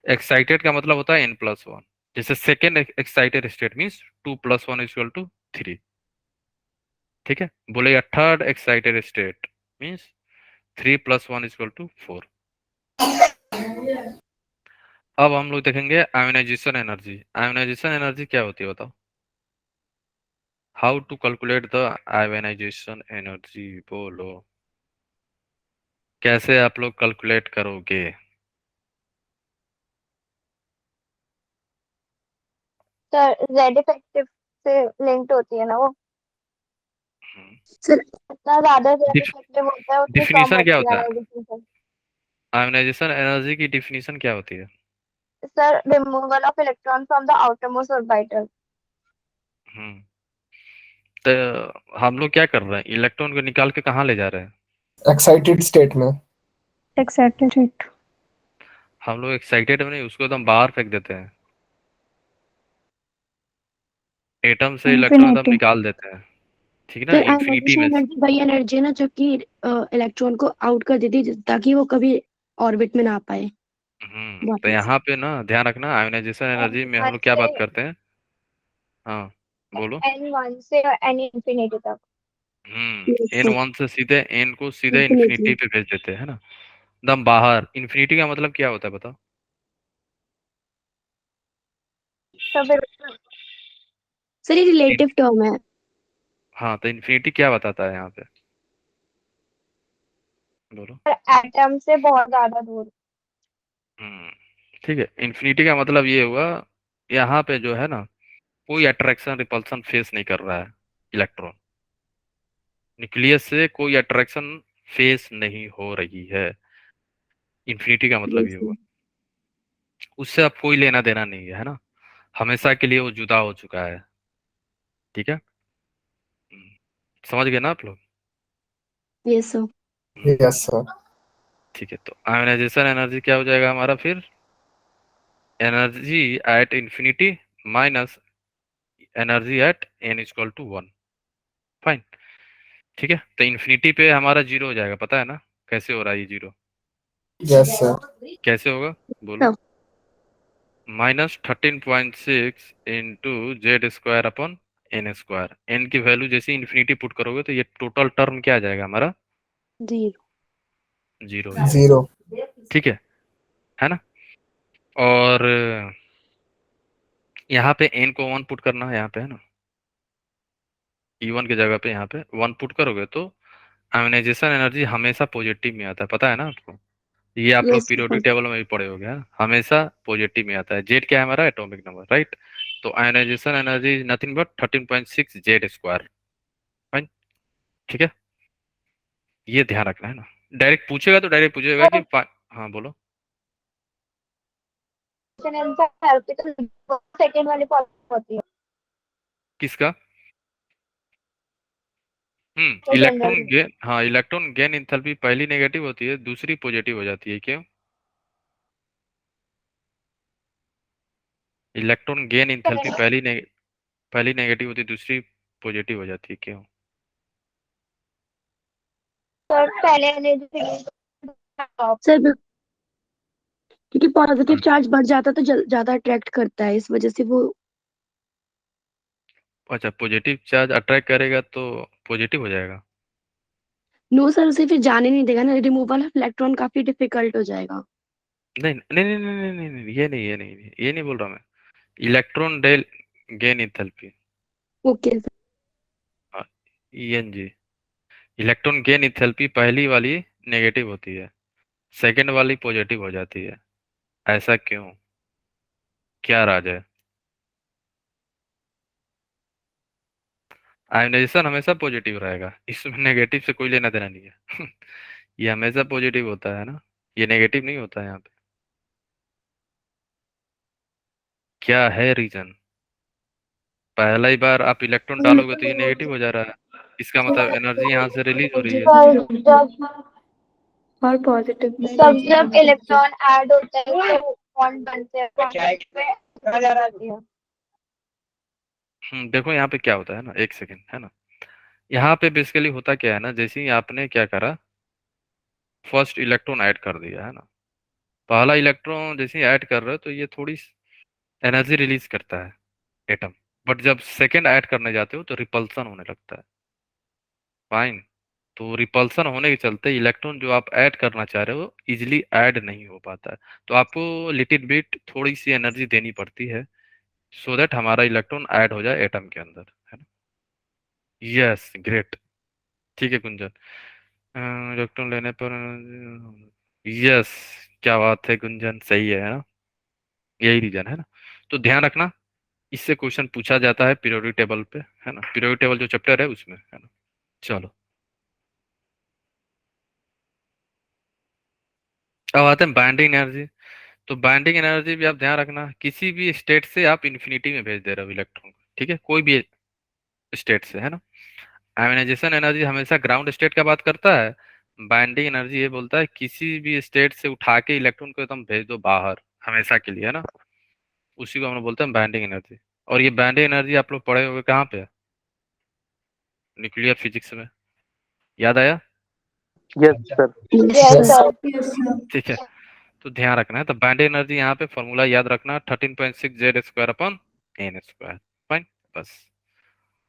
एक्साइटेड का मतलब होता है n+1, जैसे सेकेंड एक्साइटेड स्टेट मीन्स 2+1=3, ठीक है। बोलेगा थर्ड एक्साइटेड स्टेट मीन्स 3+1=4। अब हम लोग देखेंगे आयोनाइजेशन एनर्जी। आयोनाइजेशन एनर्जी क्या होती है बताओ? How to calculate the ionisation energy, बोलो कैसे आप लोग कैलकुलेट करोगे? सर जेड इफेक्टिव से लिंक्ड होती है ना वो। सर जितना ज्यादा जेड इफेक्टिव होता है उतनी कम डिफिनीशन क्या होती है होता है? आयोनाइजेशन। आयोनाइजेशन एनर्जी की डिफिनीशन क्या होती है? Sir removal of electron from the outermost orbital. Hmm. तो हम लोग क्या कर रहे हैं, इलेक्ट्रॉन को निकाल के कहाँ ले जा रहे हैं? एक्साइटेड स्टेट में। एक्साइटेड। हम लोग एक्साइटेड में नहीं, उसको एकदम बाहर फेंक देते हैं, एटम से इलेक्ट्रॉन एकदम इन्फिनिटी। निकाल देते हैं, ठीक है तो ना, इन्फिनिटी आयोनाइजेशन में। एनर्जी वही एनर्जी है ना जो कि इलेक्ट्रॉन को आउट कर देती है ताकि वो कभी ऑर्बिट में ना आ पाए तो वापस। यहाँ पे ना ध्यान रखना, आयोनाइजेशन एनर्जी में हम वन लोग क्या से बात करते हैं। हाँ, बोलो। N1 से N इंफिनिटी तक। एन वन से सीधे एन को सीधे इन्फिनिटी। इन्फिनिटी पे भेज देते हैं ना, एकदम बाहर। इन्फिनिटी का मतलब क्या होता है बताओ? तो फिर सर ये रिलेटिव टर्म है। हाँ, तो इन्फिनिटी क्या बताता है यहाँ पे, बोलो। एटम से बहुत ज्यादा दूर। हम्म ठीक है, इन्फिनिटी का मतलब ये हुआ, यहाँ पे जो है ना, कोई अट्रैक्शन रिपल्सन फेस नहीं कर रहा है इलेक्ट्रॉन, न्यूक्लियस से कोई अट्रैक्शन फेस नहीं हो रही है। इन्फिनिटी का मतलब ये हुआ, उससे अब कोई लेना देना नहीं है ना, हमेशा के लिए वो जुदा हो चुका है। ठीक है। समझ गए ना आप लोग? ये सो। Yes sir. ठीक है, तो आयोनाइजेशन एनर्जी क्या हो जाएगा हमारा फिर, energy at infinity minus energy at N equal to one. Fine. ठीक है, तो इन्फिनिटी पे हमारा जीरो हो जाएगा, पता है ना कैसे हो रहा है ये जीरो? Yes sir. कैसे होगा, बोलो। -13.6 into Z square upon N square. N की वैल्यू जैसे इन्फिनिटी पुट करोगे तो ये टोटल टर्म क्या आ जाएगा हमारा, जीरो। जीरो हो जाएगा। जीरो। ठीक है ना। और यहाँ पे एन को वन पुट करना है, यहाँ पे है ना, E1 की जगह पे यहाँ पे वन पुट करोगे तो आयोनाइजेशन एनर्जी हमेशा पॉजिटिव में आता है, पता है ना आपको? ये आप लोग यस। पीरियोडिक टेबल में भी पढ़े होंगे, है ना? हमेशा पॉजिटिव में आता है। जेड क्या है हमारा, एटॉमिक नंबर, राइट? तो ionisation energy is nothing but 13.6 Z square. Fine. ठीक है, ये ध्यान रखना है ना। डायरेक्ट पूछेगा तो डायरेक्ट पूछेगा कि हाँ बोलो। थेरेपी तो सेकेंड वाली पॉलिसी होती है। किसका? तो इलेक्ट्रॉन जनरल गेन, हाँ, इलेक्ट्रॉन गेन इंथैल्पी पहली नेगेटिव होती है, दूसरी पॉजिटिव हो जाती है, क्यों? इलेक्ट्रॉन गेन इंथैल्पी पहली नेगेटिव होती है, दूसरी पॉजिटिव हो जाती है, क्यों? सर पहले एनर्जी सर क्योंकि पॉजिटिव हाँ। चार्ज बढ़ जाता है तो ज्यादा अट्रैक्ट करता है इस वजह से वो। अच्छा, पॉजिटिव चार्ज अट्रैक्ट करेगा तो पॉजिटिव हो जाएगा? नो सर उसे फिर जाने नहीं देगा ना, रिमूवल ऑफ इलेक्ट्रॉन काफी डिफिकल्ट हो जाएगा। नहीं नहीं नहीं नहीं नहीं नहीं नहीं, ये नहीं बोल रहा मैं। इलेक्ट्रॉन डेल gain enthalpy, okay sir. ENG। Electron gain enthalpy पहली वाली नेगेटिव होती है, सेकंड वाली पॉजिटिव हो जाती है, ऐसा क्यों, क्या राज है? आयोनाइजेशन हमेशा पॉजिटिव रहेगा, इसमें नेगेटिव से कोई लेना देना नहीं है। ये हमेशा पॉजिटिव होता है ना, ये नेगेटिव नहीं होता है यहाँ पे। क्या है रीजन? पहला ही बार आप इलेक्ट्रॉन डालोगे तो ये नेगेटिव हो जा रहा है, इसका मतलब एनर्जी यहाँ से रिलीज हो रही है। और पॉजिटिव में सब जब इलेक्ट्रॉन ऐड होता है तो बॉन्ड बनते हैं है। देखो यहाँ पे क्या होता है ना, एक सेकेंड, है ना। यहाँ पे बेसिकली होता क्या है ना, जैसे ही आपने क्या करा, फर्स्ट इलेक्ट्रॉन ऐड कर दिया, है ना, पहला इलेक्ट्रॉन जैसे ही ऐड कर रहे हो तो ये थोड़ी एनर्जी रिलीज करता है एटम, बट जब सेकंड ऐड करने जाते हो तो रिपल्सन होने लगता है। फाइन। तो रिपल्सन होने के चलते इलेक्ट्रॉन जो आप ऐड करना चाह रहे हो इजिली ऐड नहीं हो पाता है, तो आपको लिटिल बिट थोड़ी सी एनर्जी देनी पड़ती है, सो दैट हमारा इलेक्ट्रॉन ऐड हो जाए एटम के अंदर, है ना। Yes, great. ठीक है कुंजन, इलेक्ट्रॉन लेने पर, यस, क्या बात है गुंजन, सही है ना, यही रीजन है ना। तो ध्यान रखना, इससे क्वेश्चन पूछा जाता है पीरियोडिक टेबल पे, है ना, पीरियोडिक टेबल जो चैप्टर है उसमें, है ना। चलो, अब आते हैं बाइंडिंग एनर्जी। तो बाइंडिंग एनर्जी भी आप ध्यान रखना, किसी भी स्टेट से आप इन्फिनिटी में भेज दे रहे हो इलेक्ट्रॉन को, ठीक है, कोई भी स्टेट से, है ना। आयोनाइजेशन एनर्जी हमेशा ग्राउंड स्टेट का बात करता है। बाइंडिंग एनर्जी ये बोलता है किसी भी स्टेट से उठा के इलेक्ट्रॉन को एकदम भेज दो बाहर हमेशा के लिए, है ना। उसी को हम लोग बोलते हैं बाइंडिंग एनर्जी। और ये बाइंडिंग एनर्जी आप लोग पढ़े हुए कहाँ पे? न्यूक्लियर फिजिक्स में। याद आया? Yes, sir. Yes Yes, sir. ठीक है, तो ध्यान रखना है। तो बाइंडिंग एनर्जी यहाँ पे फॉर्मूला याद रखना, 13.6 Z² अपॉन n²। फाइन। बस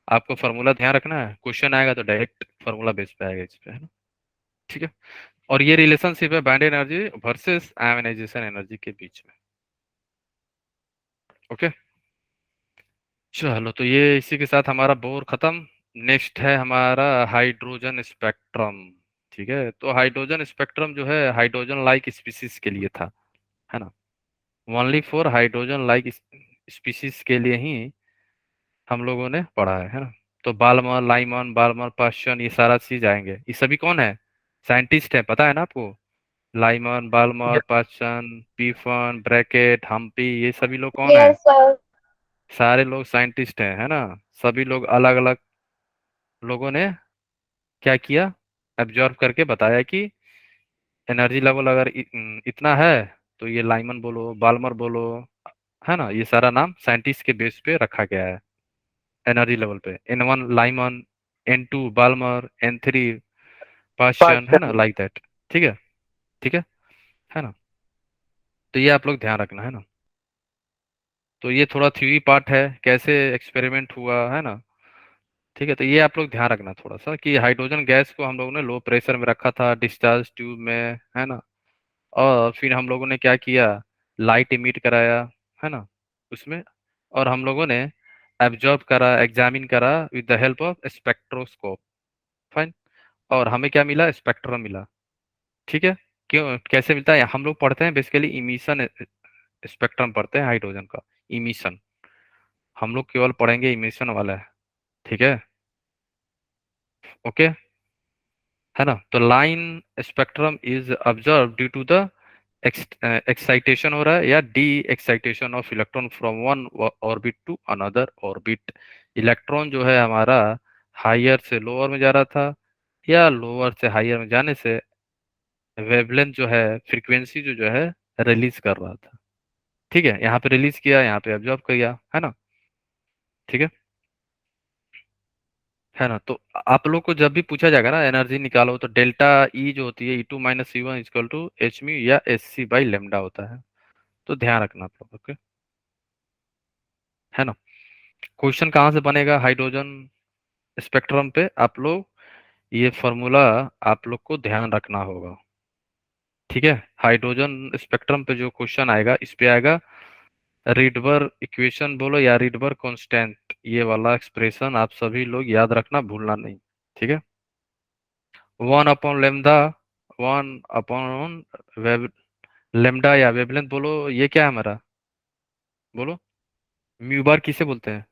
आपको फॉर्मूला ध्यान रखना है, क्वेश्चन आएगा तो डायरेक्ट फॉर्मूला बेस पे आएगा इस पे, है ना। ठीक है, और ये रिलेशनशिप है binding energy versus ionisation energy के बीच में। ओके, चलो तो ये इसी के साथ हमारा बोर खत्म। नेक्स्ट है हमारा हाइड्रोजन स्पेक्ट्रम। ठीक है, तो हाइड्रोजन स्पेक्ट्रम जो है हाइड्रोजन लाइक स्पीसीज के लिए था, है ना। Only for hydrogen like species के लिए ही हम लोगों ने पढ़ा है ना। तो बाल्मर, लाइमन, बाल्मर, पाश्चन, ये सारा चीज आएंगे। ये सभी कौन है? साइंटिस्ट है, पता है ना आपको। Lyman, Balmer, Yes, Paschen, Pfund, Brackett, Humphreys, ये सभी लोग कौन है? Yes sir. सारे लोग साइंटिस्ट हैं, है ना। सभी लोग अलग अलग लोगों ने क्या किया, एब्जॉर्व करके बताया कि एनर्जी लेवल अगर इतना है तो ये लाइमन बोलो, बाल्मर बोलो, है ना। ये सारा नाम साइंटिस्ट के बेस पे रखा गया है एनर्जी लेवल पे। N1 Lyman, N2 Balmer, N3 पाश्चन, है ना, partial. Like that. ठीक है, ठीक है ना। तो ये आप लोग ध्यान रखना, है ना। तो ये थोड़ा थ्योरी पार्ट है, कैसे एक्सपेरिमेंट हुआ, है ना। ठीक है, तो ये आप लोग ध्यान रखना थोड़ा सा कि हाइड्रोजन गैस को हम लोगों ने लो प्रेशर में रखा था डिस्चार्ज ट्यूब में, है ना। और फिर हम लोगों ने क्या किया, लाइट इमिट कराया, है ना, उसमें। और हम लोगों ने एब्जॉर्ब करा, एग्जामिन करा with the help of spectroscope. Fine. और हमें क्या मिला, स्पेक्ट्रम मिला। ठीक है, क्यों, कैसे मिलता है, हम लोग पढ़ते हैं बेसिकली इमिशन स्पेक्ट्रम पढ़ते हैं हाइड्रोजन का। इमिशन हम लोग केवल पढ़ेंगे, इमिशन वाला है। ठीक है, ओके, है ना। तो line spectrum is observe due to the excitation हो रहा है या de excitation of electron from one orbit to another orbit. Electron जो है हमारा हायर से लोअर में जा रहा था, या लोअर से हायर में जाने से वेवलेंथ जो है, फ्रीक्वेंसी जो जो है रिलीज कर रहा था। ठीक है, यहाँ पे रिलीज किया, यहाँ पे ऑब्जर्व किया, है ना। ठीक है ना। तो आप लोग को जब भी पूछा जाएगा ना एनर्जी निकालो, तो डेल्टा ई जो होती है E2 - E1 equal to H mu या SC बाई लेमडा होता है। तो ध्यान रखना आप लोग, ओके, है ना। क्वेश्चन कहाँ से बनेगा हाइड्रोजन स्पेक्ट्रम पे, आप लोग ये फॉर्मूला आप लोग को ध्यान रखना होगा। ठीक है, हाइड्रोजन स्पेक्ट्रम पे जो क्वेश्चन आएगा इस पे आएगा रिडबर इक्वेशन बोलो या रिडबर कांस्टेंट, ये वाला एक्सप्रेशन आप सभी लोग याद रखना, भूलना नहीं। ठीक है, 1/लेमडा, 1/, वेव लेमडा या वेवलेंथ बोलो, ये क्या है हमारा, बोलो। म्यू बार किसे बोलते हैं,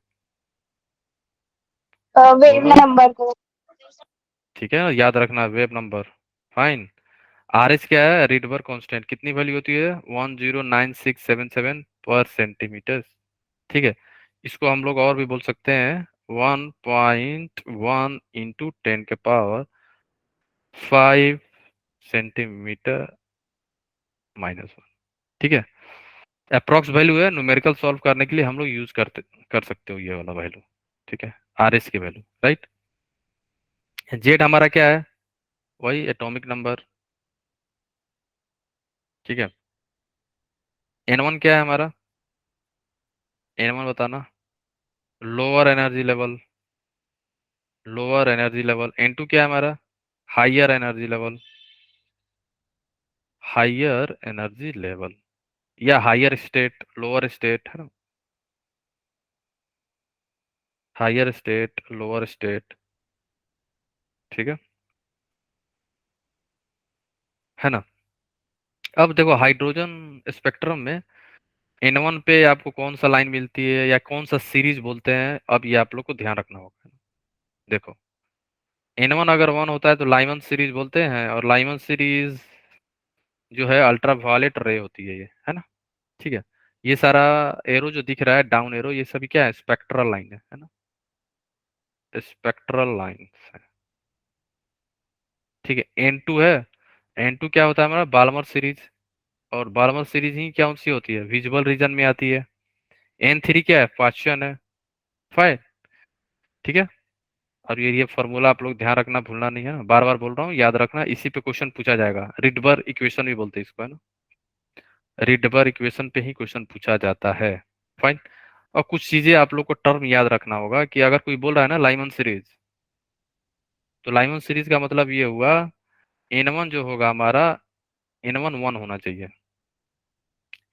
वेव बोलो। नंबर को। ठीक है, याद रखना वेव नंबर। फाइन। RH क्या है, रिडबर कांस्टेंट, कितनी वैल्यू होती है, 109677 पर सेंटीमीटर। ठीक है, इसको हम लोग और भी बोल सकते हैं, 1.1 × 10⁻⁵ सेंटीमीटर-1। ठीक है, अप्रोक्स वैल्यू है, न्यूमेरिकल सॉल्व करने के लिए हम लोग यूज कर सकते हो ये वाला वैल्यू। ठीक है, RS की वैल्यू, राइट। जेड हमारा क्या है, वही एटॉमिक नंबर। ठीक है, N1 क्या है हमारा, N1 बताना, lower energy level, lower energy level. N2 क्या है हमारा, higher energy level, higher energy level, या हाइयर स्टेट, लोअर स्टेट, है ना। Higher state, lower state. ठीक है ना। अब देखो हाइड्रोजन स्पेक्ट्रम में N1 पे आपको कौन सा लाइन मिलती है या कौन सा सीरीज बोलते हैं, अब ये आप लोग को ध्यान रखना होगा। देखो, N1 अगर 1 होता है तो लाइमन सीरीज बोलते हैं, और लाइमन सीरीज जो है अल्ट्रा वायलेट रे होती है ये, है ना। ठीक है, ये सारा एरो जो दिख रहा है डाउन एरो, ये सभी क्या है, स्पेक्ट्रल लाइन है ना। स्पेक्ट्रल लाइंस है, ठीक है। N2 है, N2 क्या होता है हमारा बाल्मर सीरीज, और बाल्मर सीरीज ही क्या सी होती है, विजुअल रीजन में आती है। N3 क्या है, पार्शियन है, फाइन, ठीक है। और ये फॉर्मूला आप लोग ध्यान रखना, भूलना नहीं है, बार बार बोल रहा हूँ, याद रखना, इसी पे क्वेश्चन पूछा जाएगा। रिडबर इक्वेशन भी बोलते हैं इसको, है ना, रिडबर इक्वेशन पे ही क्वेश्चन पूछा जाता है, फाइन। और कुछ चीजें आप लोग को टर्म याद रखना होगा कि अगर कोई बोल रहा है ना लाइमन सीरीज, तो लाइमन सीरीज का मतलब ये हुआ N1 जो होगा हमारा, N1 1 होना चाहिए।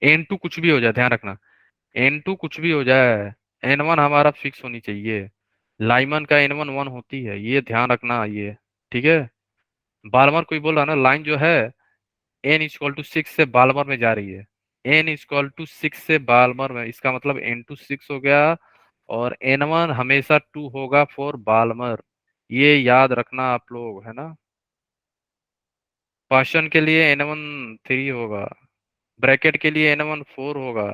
N2 कुछ भी हो जाए, ध्यान रखना, N2 कुछ भी हो जाए, N1 हमारा फिक्स होनी चाहिए। लाइमन का N1 1 होती है, ये ध्यान रखना ये, ठीक है। बाल्मर कोई बोल रहा है ना लाइन जो है n=6 से बाल्मर में जा रही है, n=6 से बाल्मर में, इसका मतलब N2 6 हो गया, और N1 हमेशा 2 होगा फॉर बाल्मर, ये याद रखना आप लोग, है ना। पार्शियन के लिए N1 3 होगा, ब्रैकेट के लिए N1 4 होगा,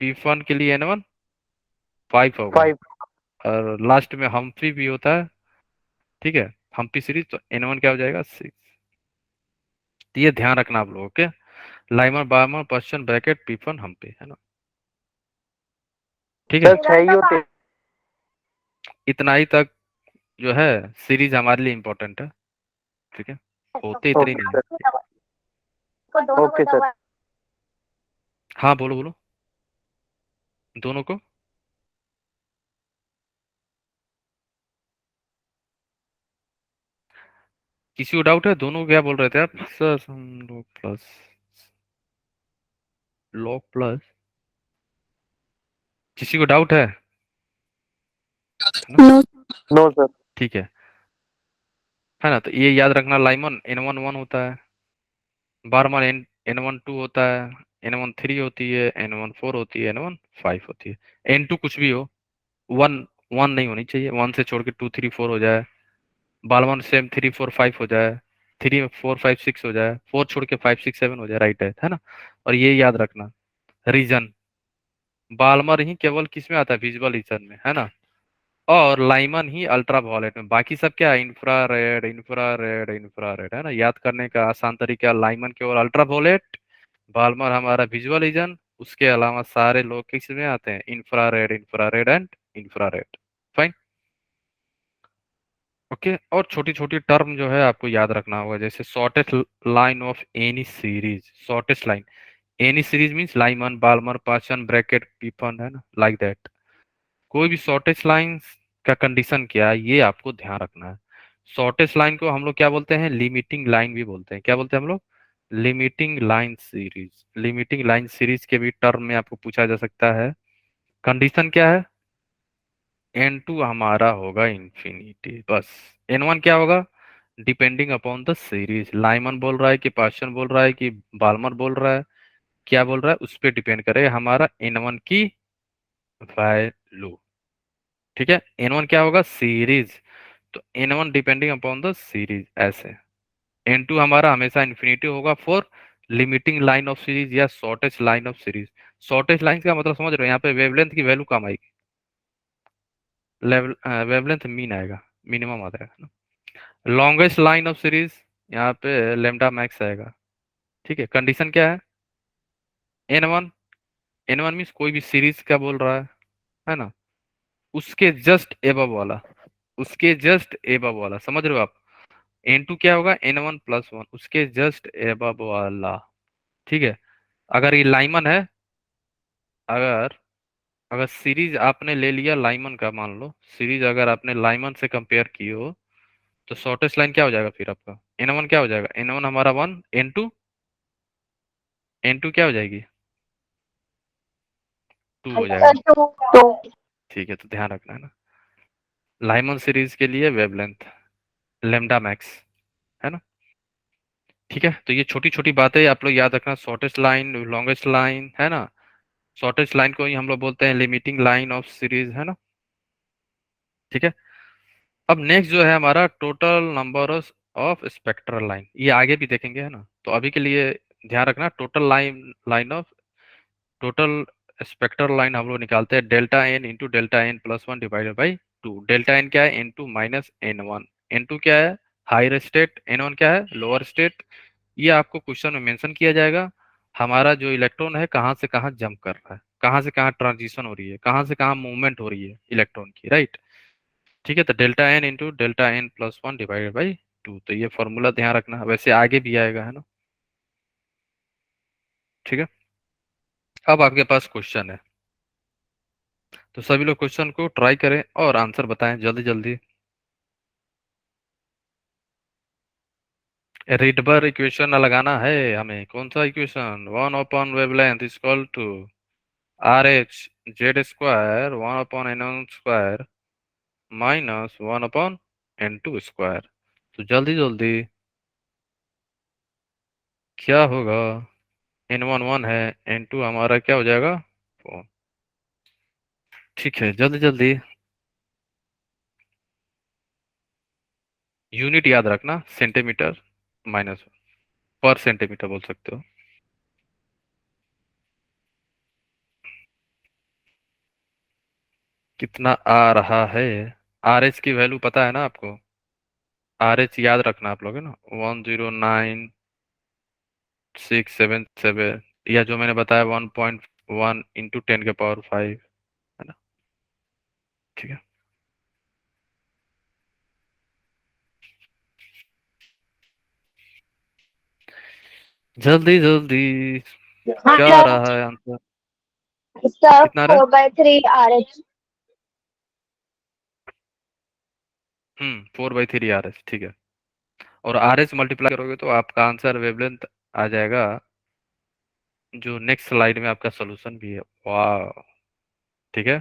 P1 के लिए N1 5 होगा, 5. और लास्ट में हम्पी भी होता है, ठीक है, हम्पी सीरीज, तो N1 क्या हो जाएगा 6। ये ध्यान रखना आप लोग, okay. Lyman Balmer Paschen Brackett P1 Humphreys, है ना, ठीक है। सर 6 ही होते. इतना ही तक जो है सीरीज हमारे लिए इम्पोर्टेंट है, ठीक है, होते इतने ओके नहीं सर. है। Okay sir. हाँ बोलो बोलो, दोनों को, किसी को डाउट है, दोनों को क्या बोल रहे थे आप sir, log plus, log plus, किसी को डाउट है ना, नो। No sir. ठीक है ना। तो ये याद रखना, लाइमन N1 1 होता है, बारमन N1 2 होता है, N1 3 होती है, N1 4 होती है, N1 5 होती है। N2 कुछ भी हो, 1 1 नहीं होनी चाहिए, 1 से छोड़ के 2 3 4 हो जाए, बालमन सेम 3 4 5 हो जाए, 3 4 5 6 हो जाए, 4 छोड़ के 5 6 7 हो जाए, राइट है ना। और ये याद रखना, रीजन बाल्मर ही केवल किस में आता है, विजुअल रीजन में, है ना, और लाइमन ही अल्ट्रा वायलेट में, बाकी सब क्या है, इंफ्रारेड इंफ्रारेड इंफ्रारेड, है ना। याद करने का आसान तरीका, लाइमन केवल अल्ट्रा वायलेट, बाल्मर हमारा विजुअल रीजन, उसके अलावा सारे लोग किस में आते हैं, infrared infrared and infrared, fine, okay. और छोटी छोटी टर्म जो है आपको याद रखना होगा, जैसे shortest line of any series, shortest line any series means Lyman Balmer Paschen Brackett Pfund, है ना, लाइक दैट। कोई भी शॉर्टेस्ट लाइन का कंडीशन क्या है, ये आपको ध्यान रखना है। शॉर्टेस्ट लाइन को हम लोग क्या बोलते हैं, लिमिटिंग लाइन भी बोलते हैं, क्या बोलते हैं हम लोग, limiting line series. Limiting line series के भी टर्म में आपको पूछा जा सकता है। कंडीशन क्या है, N2 हमारा होगा इंफिनिटी, बस। N1 क्या होगा, depending upon the series, Lyman बोल रहा है कि पार्शन बोल रहा है कि बाल्मर बोल रहा है, क्या बोल रहा है, उस पर डिपेंड करेगा हमारा N1 की वैल्यू, ठीक है। N1 क्या होगा, सीरीज, तो N1 depending upon the series, ऐसे। N2 हमारा हमेशा इन्फिनिटी होगा for limiting line of series या shortest line of series. Shortest line का मतलब समझ रहे हो, यहाँ पे वेवलेंथ की वैल्यू कम आएगी, लेवल वेवलेंथ मीन आएगा, मिनिमम आ जाएगा ना। लॉन्गेस्ट लाइन ऑफ सीरीज, यहाँ पे लेमडा मैक्स आएगा, ठीक है। कंडीशन क्या है, N1, N1 मीन्स कोई भी सीरीज का बोल रहा है ना, उसके जस्ट एबव वाला, उसके जस्ट एबव वाला, समझ रहे हो आप। N2 क्या होगा, N1 + 1, उसके जस्ट एबव वाला, ठीक है। अगर ये लाइमन है, अगर अगर सीरीज आपने ले लिया लाइमन का, मान लो सीरीज अगर आपने लाइमन से कंपेयर की हो, तो शॉर्टेस्ट लाइन क्या हो जाएगा फिर आपका, N1 क्या हो जाएगा, N1 हमारा 1, N2 क्या हो जाएगी, 2 हो जाएगा, तो ठीक है। तो ध्यान रखना है ना, लाइमन सीरीज के लिए वेवलेंथ लेमडा मैक्स, है ना, ठीक है। तो ये छोटी छोटी बातें आप लोग याद रखना, शॉर्टेस्ट लाइन लॉन्गेस्ट लाइन, है ना। शॉर्टेस्ट लाइन को ही हम लोग बोलते हैं लिमिटिंग लाइन ऑफ सीरीज, है ना, ठीक है। अब नेक्स्ट जो है हमारा total number of spectral line, ये आगे भी देखेंगे, है ना। तो अभी के लिए ध्यान रखना, total line line of total spectral line हम लोग निकालते हैं delta n into delta n+1 divided by 2, delta N क्या है, N2 माइनस N1। N2 क्या है, हायर स्टेट, N1 क्या है, लोअर स्टेट। ये आपको क्वेश्चन में मेंशन किया जाएगा। हमारा जो इलेक्ट्रॉन है कहाँ से कहाँ जंप कर रहा है, कहाँ से कहाँ ट्रांजिशन हो रही है, कहाँ से कहाँ मूवमेंट हो रही है इलेक्ट्रॉन की, राइट। ठीक है, तो delta N into delta N plus 1 divided by 2, तो ये फॉर्मूला ध्यान रखना, वैसे आगे भी आएगा, है ना। ठीक है, अब आपके पास क्वेश्चन है, तो सभी लोग क्वेश्चन को ट्राई करें और आंसर बताएं जल्दी जल्दी। रिडबर इक्वेशन लगाना है हमें, कौन सा equation, 1 upon wavelength is equal to RH Z square 1 upon N1 square minus 1 upon N2 square. तो जल्दी जल्दी क्या होगा, N1 1 है, N2 हमारा क्या हो जाएगा 4। ठीक है, जल्दी जल्दी यूनिट याद रखना, सेंटीमीटर माइनस पर सेंटीमीटर बोल सकते हो। कितना आ रहा है, RH की वैल्यू पता है ना आपको, RH याद रखना आप लोग, है ना, 109,677, या जो मैंने बताया 1.1 इंटू 10 के पावर 5, है ना। ठीक है, जल्दी जल्दी क्या आ रहा है आंसर, इसका कितना आ रहा है, 4/3 RH। 4/3 RH, ठीक है। और RH मल्टीप्लाई करोगे तो आपका आंसर वेवलेंथ आ जाएगा, जो नेक्स्ट स्लाइड में आपका सोल्यूशन भी है, वाह। ठीक है,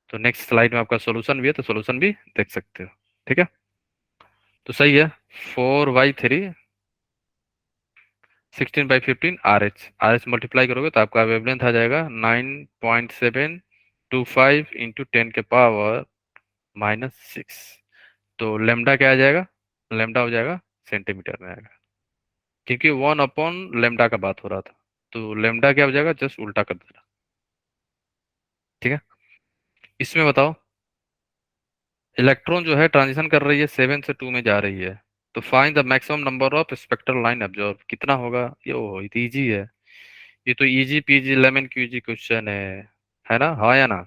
तो नेक्स्ट स्लाइड में आपका सोल्यूशन भी है, तो सोल्यूशन भी देख सकते हो। ठीक है, तो सही है, 4/3 16/15 RH मल्टीप्लाई करोगे तो आपका वेवलेंथ आ जाएगा 9.725 इंटू 10 के पावर -6। तो लेमडा क्या आ जाएगा, लेमडा हो जाएगा सेंटीमीटर में आएगा, क्योंकि 1 अपॉन लेमडा का बात हो रहा था, तो लेमडा क्या हो जाएगा, जस्ट उल्टा कर देना। ठीक है, इसमें बताओ, इलेक्ट्रॉन जो है ट्रांजिशन कर रही है 7 से 2 में जा रही है, तो find the maximum number of spectral line observe, कितना होगा ये, ओ ये तो इजी है, ये तो इजी पीजी लेमन क्यूजी क्वेश्चन है ना, हाँ या ना।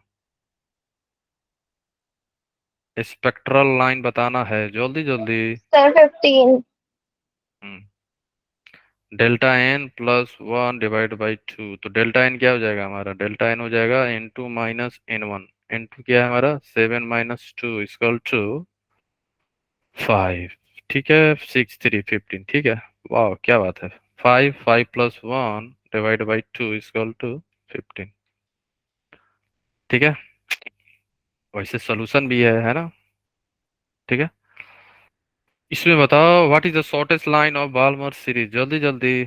स्पेक्ट्रल लाइन बताना है जल्दी जल्दी। Sir 15। Delta N plus 1 divide by 2, तो डेल्टा एन क्या हो जाएगा हमारा, डेल्टा एन हो जाएगा N2 माइनस N1। N2 क्या है हमारा, 7 - 2 इक्वल टू 5। ठीक है, 6 3 15, ठीक है, वाह क्या बात है, 5 5 plus 1 divide by 2 equal to 15। ठीक है, वैसे सोल्यूशन भी है ना। ठीक है, इसमें बताओ what is the shortest line of Balmer series, जल्दी जल्दी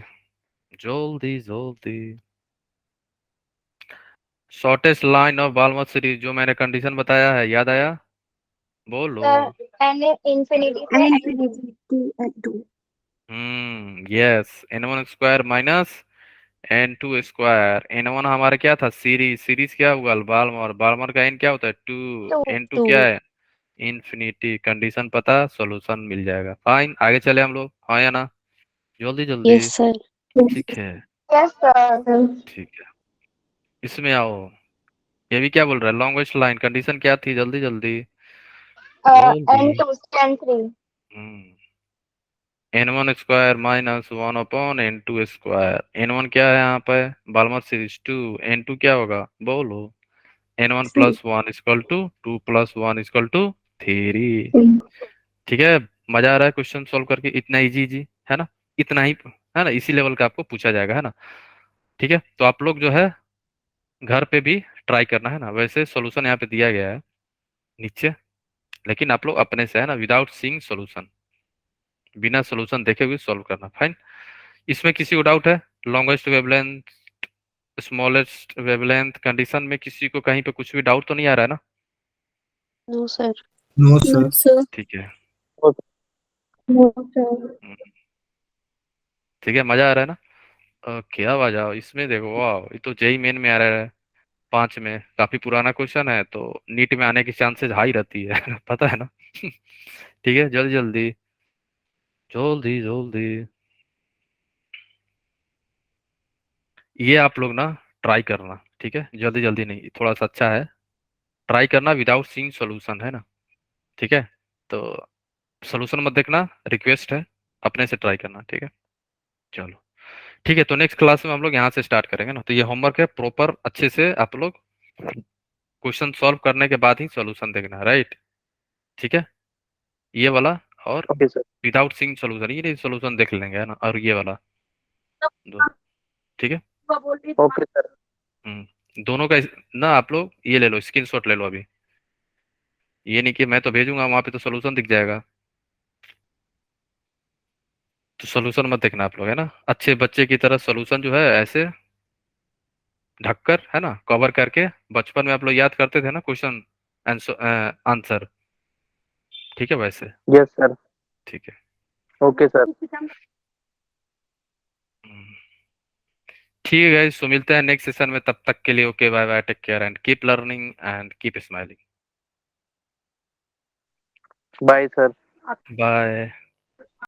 जल्दी जल्दी, shortest line of Balmer series, जो मैंने कंडीशन बताया है, याद आया, बोलो। सर एन इंफिनिटी एन से infinity to N two. Yes, N1 square minus N2 square. N1 हमारा क्या था, सीरीज, सीरीज क्या हुआ, बाल्मर, बाल्मर का एन क्या होता है 2, 2। N2 two. क्या है इन्फिनिटी। कंडीशन पता, सॉल्यूशन मिल जाएगा, फाइन, आगे चले हम लोग, हाँ या ना, जल्दी जल्दी। Yes sir. ठीक है, यस सर। ठीक है, इसमें आओ, ये भी क्या बोल रहा है, लॉन्गेस्ट लाइन, कंडीशन क्या थी, जल्दी जल्दी जल्दी। N2 से N3। हम्म N1 square minus 1 upon N2 square. N1 क्या है यहाँ पे, बाल्मर सीरीज 2, N2 क्या होगा बोलो, N1 3। Plus 1 equal to 2 plus 1 equal to 3। ठीक है, मजा आ रहा है क्वेश्चन सॉल्व करके, इतना इजी इजी है ना, इतना ही है ना, इसी लेवल का आपको पूछा जाएगा, है ना। ठीक है, तो आप लोग जो है घर पे भी ट्राई करना, है ना, वैसे सॉल्यूशन यहाँ पे दिया गया है नीचे, लेकिन आप लोग अपने से, है ना, विदाउट सीइंग सॉल्यूशन, बिना सॉल्यूशन देखे हुए सॉल्व करना, फाइन। इसमें किसी को डाउट है, longest wavelength, smallest wavelength condition में किसी को कहीं पे कुछ भी डाउट तो नहीं आ रहा है ना। No sir. No sir. Sir. ठीक है, नो सर। हम्म, ठीक है, मजा आ रहा है ना। ओके, अब आ जाओ, इसमें देखो, वाह ये तो जेई मेन में आ रहा है, 5 में, काफी पुराना क्वेश्चन है तो नीट में आने की चांसेस हाई रहती है पता है ना ठीक है, जल्दी जल्दी जल्दी जल्दी। ये आप लोग ना ट्राई करना, ठीक है, जल्दी जल्दी नहीं, थोड़ा सा अच्छा है, ट्राई करना विदाउट सीइंग सॉल्यूशन, है ना, ठीक है। तो सॉल्यूशन मत देखना, रिक्वेस्ट है, अपने से ट्राई करना, ठीक है। चलो ठीक है, तो नेक्स्ट क्लास में हम लोग यहाँ से स्टार्ट करेंगे ना। तो ये होमवर्क है, प्रॉपर अच्छे से आप लोग क्वेश्चन सॉल्व करने के बाद ही सॉल्यूशन देखना, राइट, ठीक है, ये वाला। और okay sir. Without seeing solution, ये नहीं सॉल्यूशन देख लेंगे, है ना, और ये वाला दो, ठीक है। Okay sir. दोनों का ना आप लोग ये ले लो, स्क्रीनशॉट ले लो अभी, ये नहीं कि मैं तो भेजूंगा वहां पे तो सॉल्यूशन दिख जाएगा, तो सॉल्यूशन मत देखना आप लोग, है ना, अच्छे बच्चे की तरह सॉल्यूशन जो है ऐसे ढककर, है ना, कवर करके, बचपन में आप लोग याद करते थे ना क्वेश्चन आंसर, ठीक है, वैसे, यस सर। ठीक है। Okay sir. हम्म, ठीक है गाइस, तो मिलते हैं नेक्स्ट सेशन में, तब तक के लिए okay, bye bye, take care and keep learning and keep smiling. Bye sir. Bye.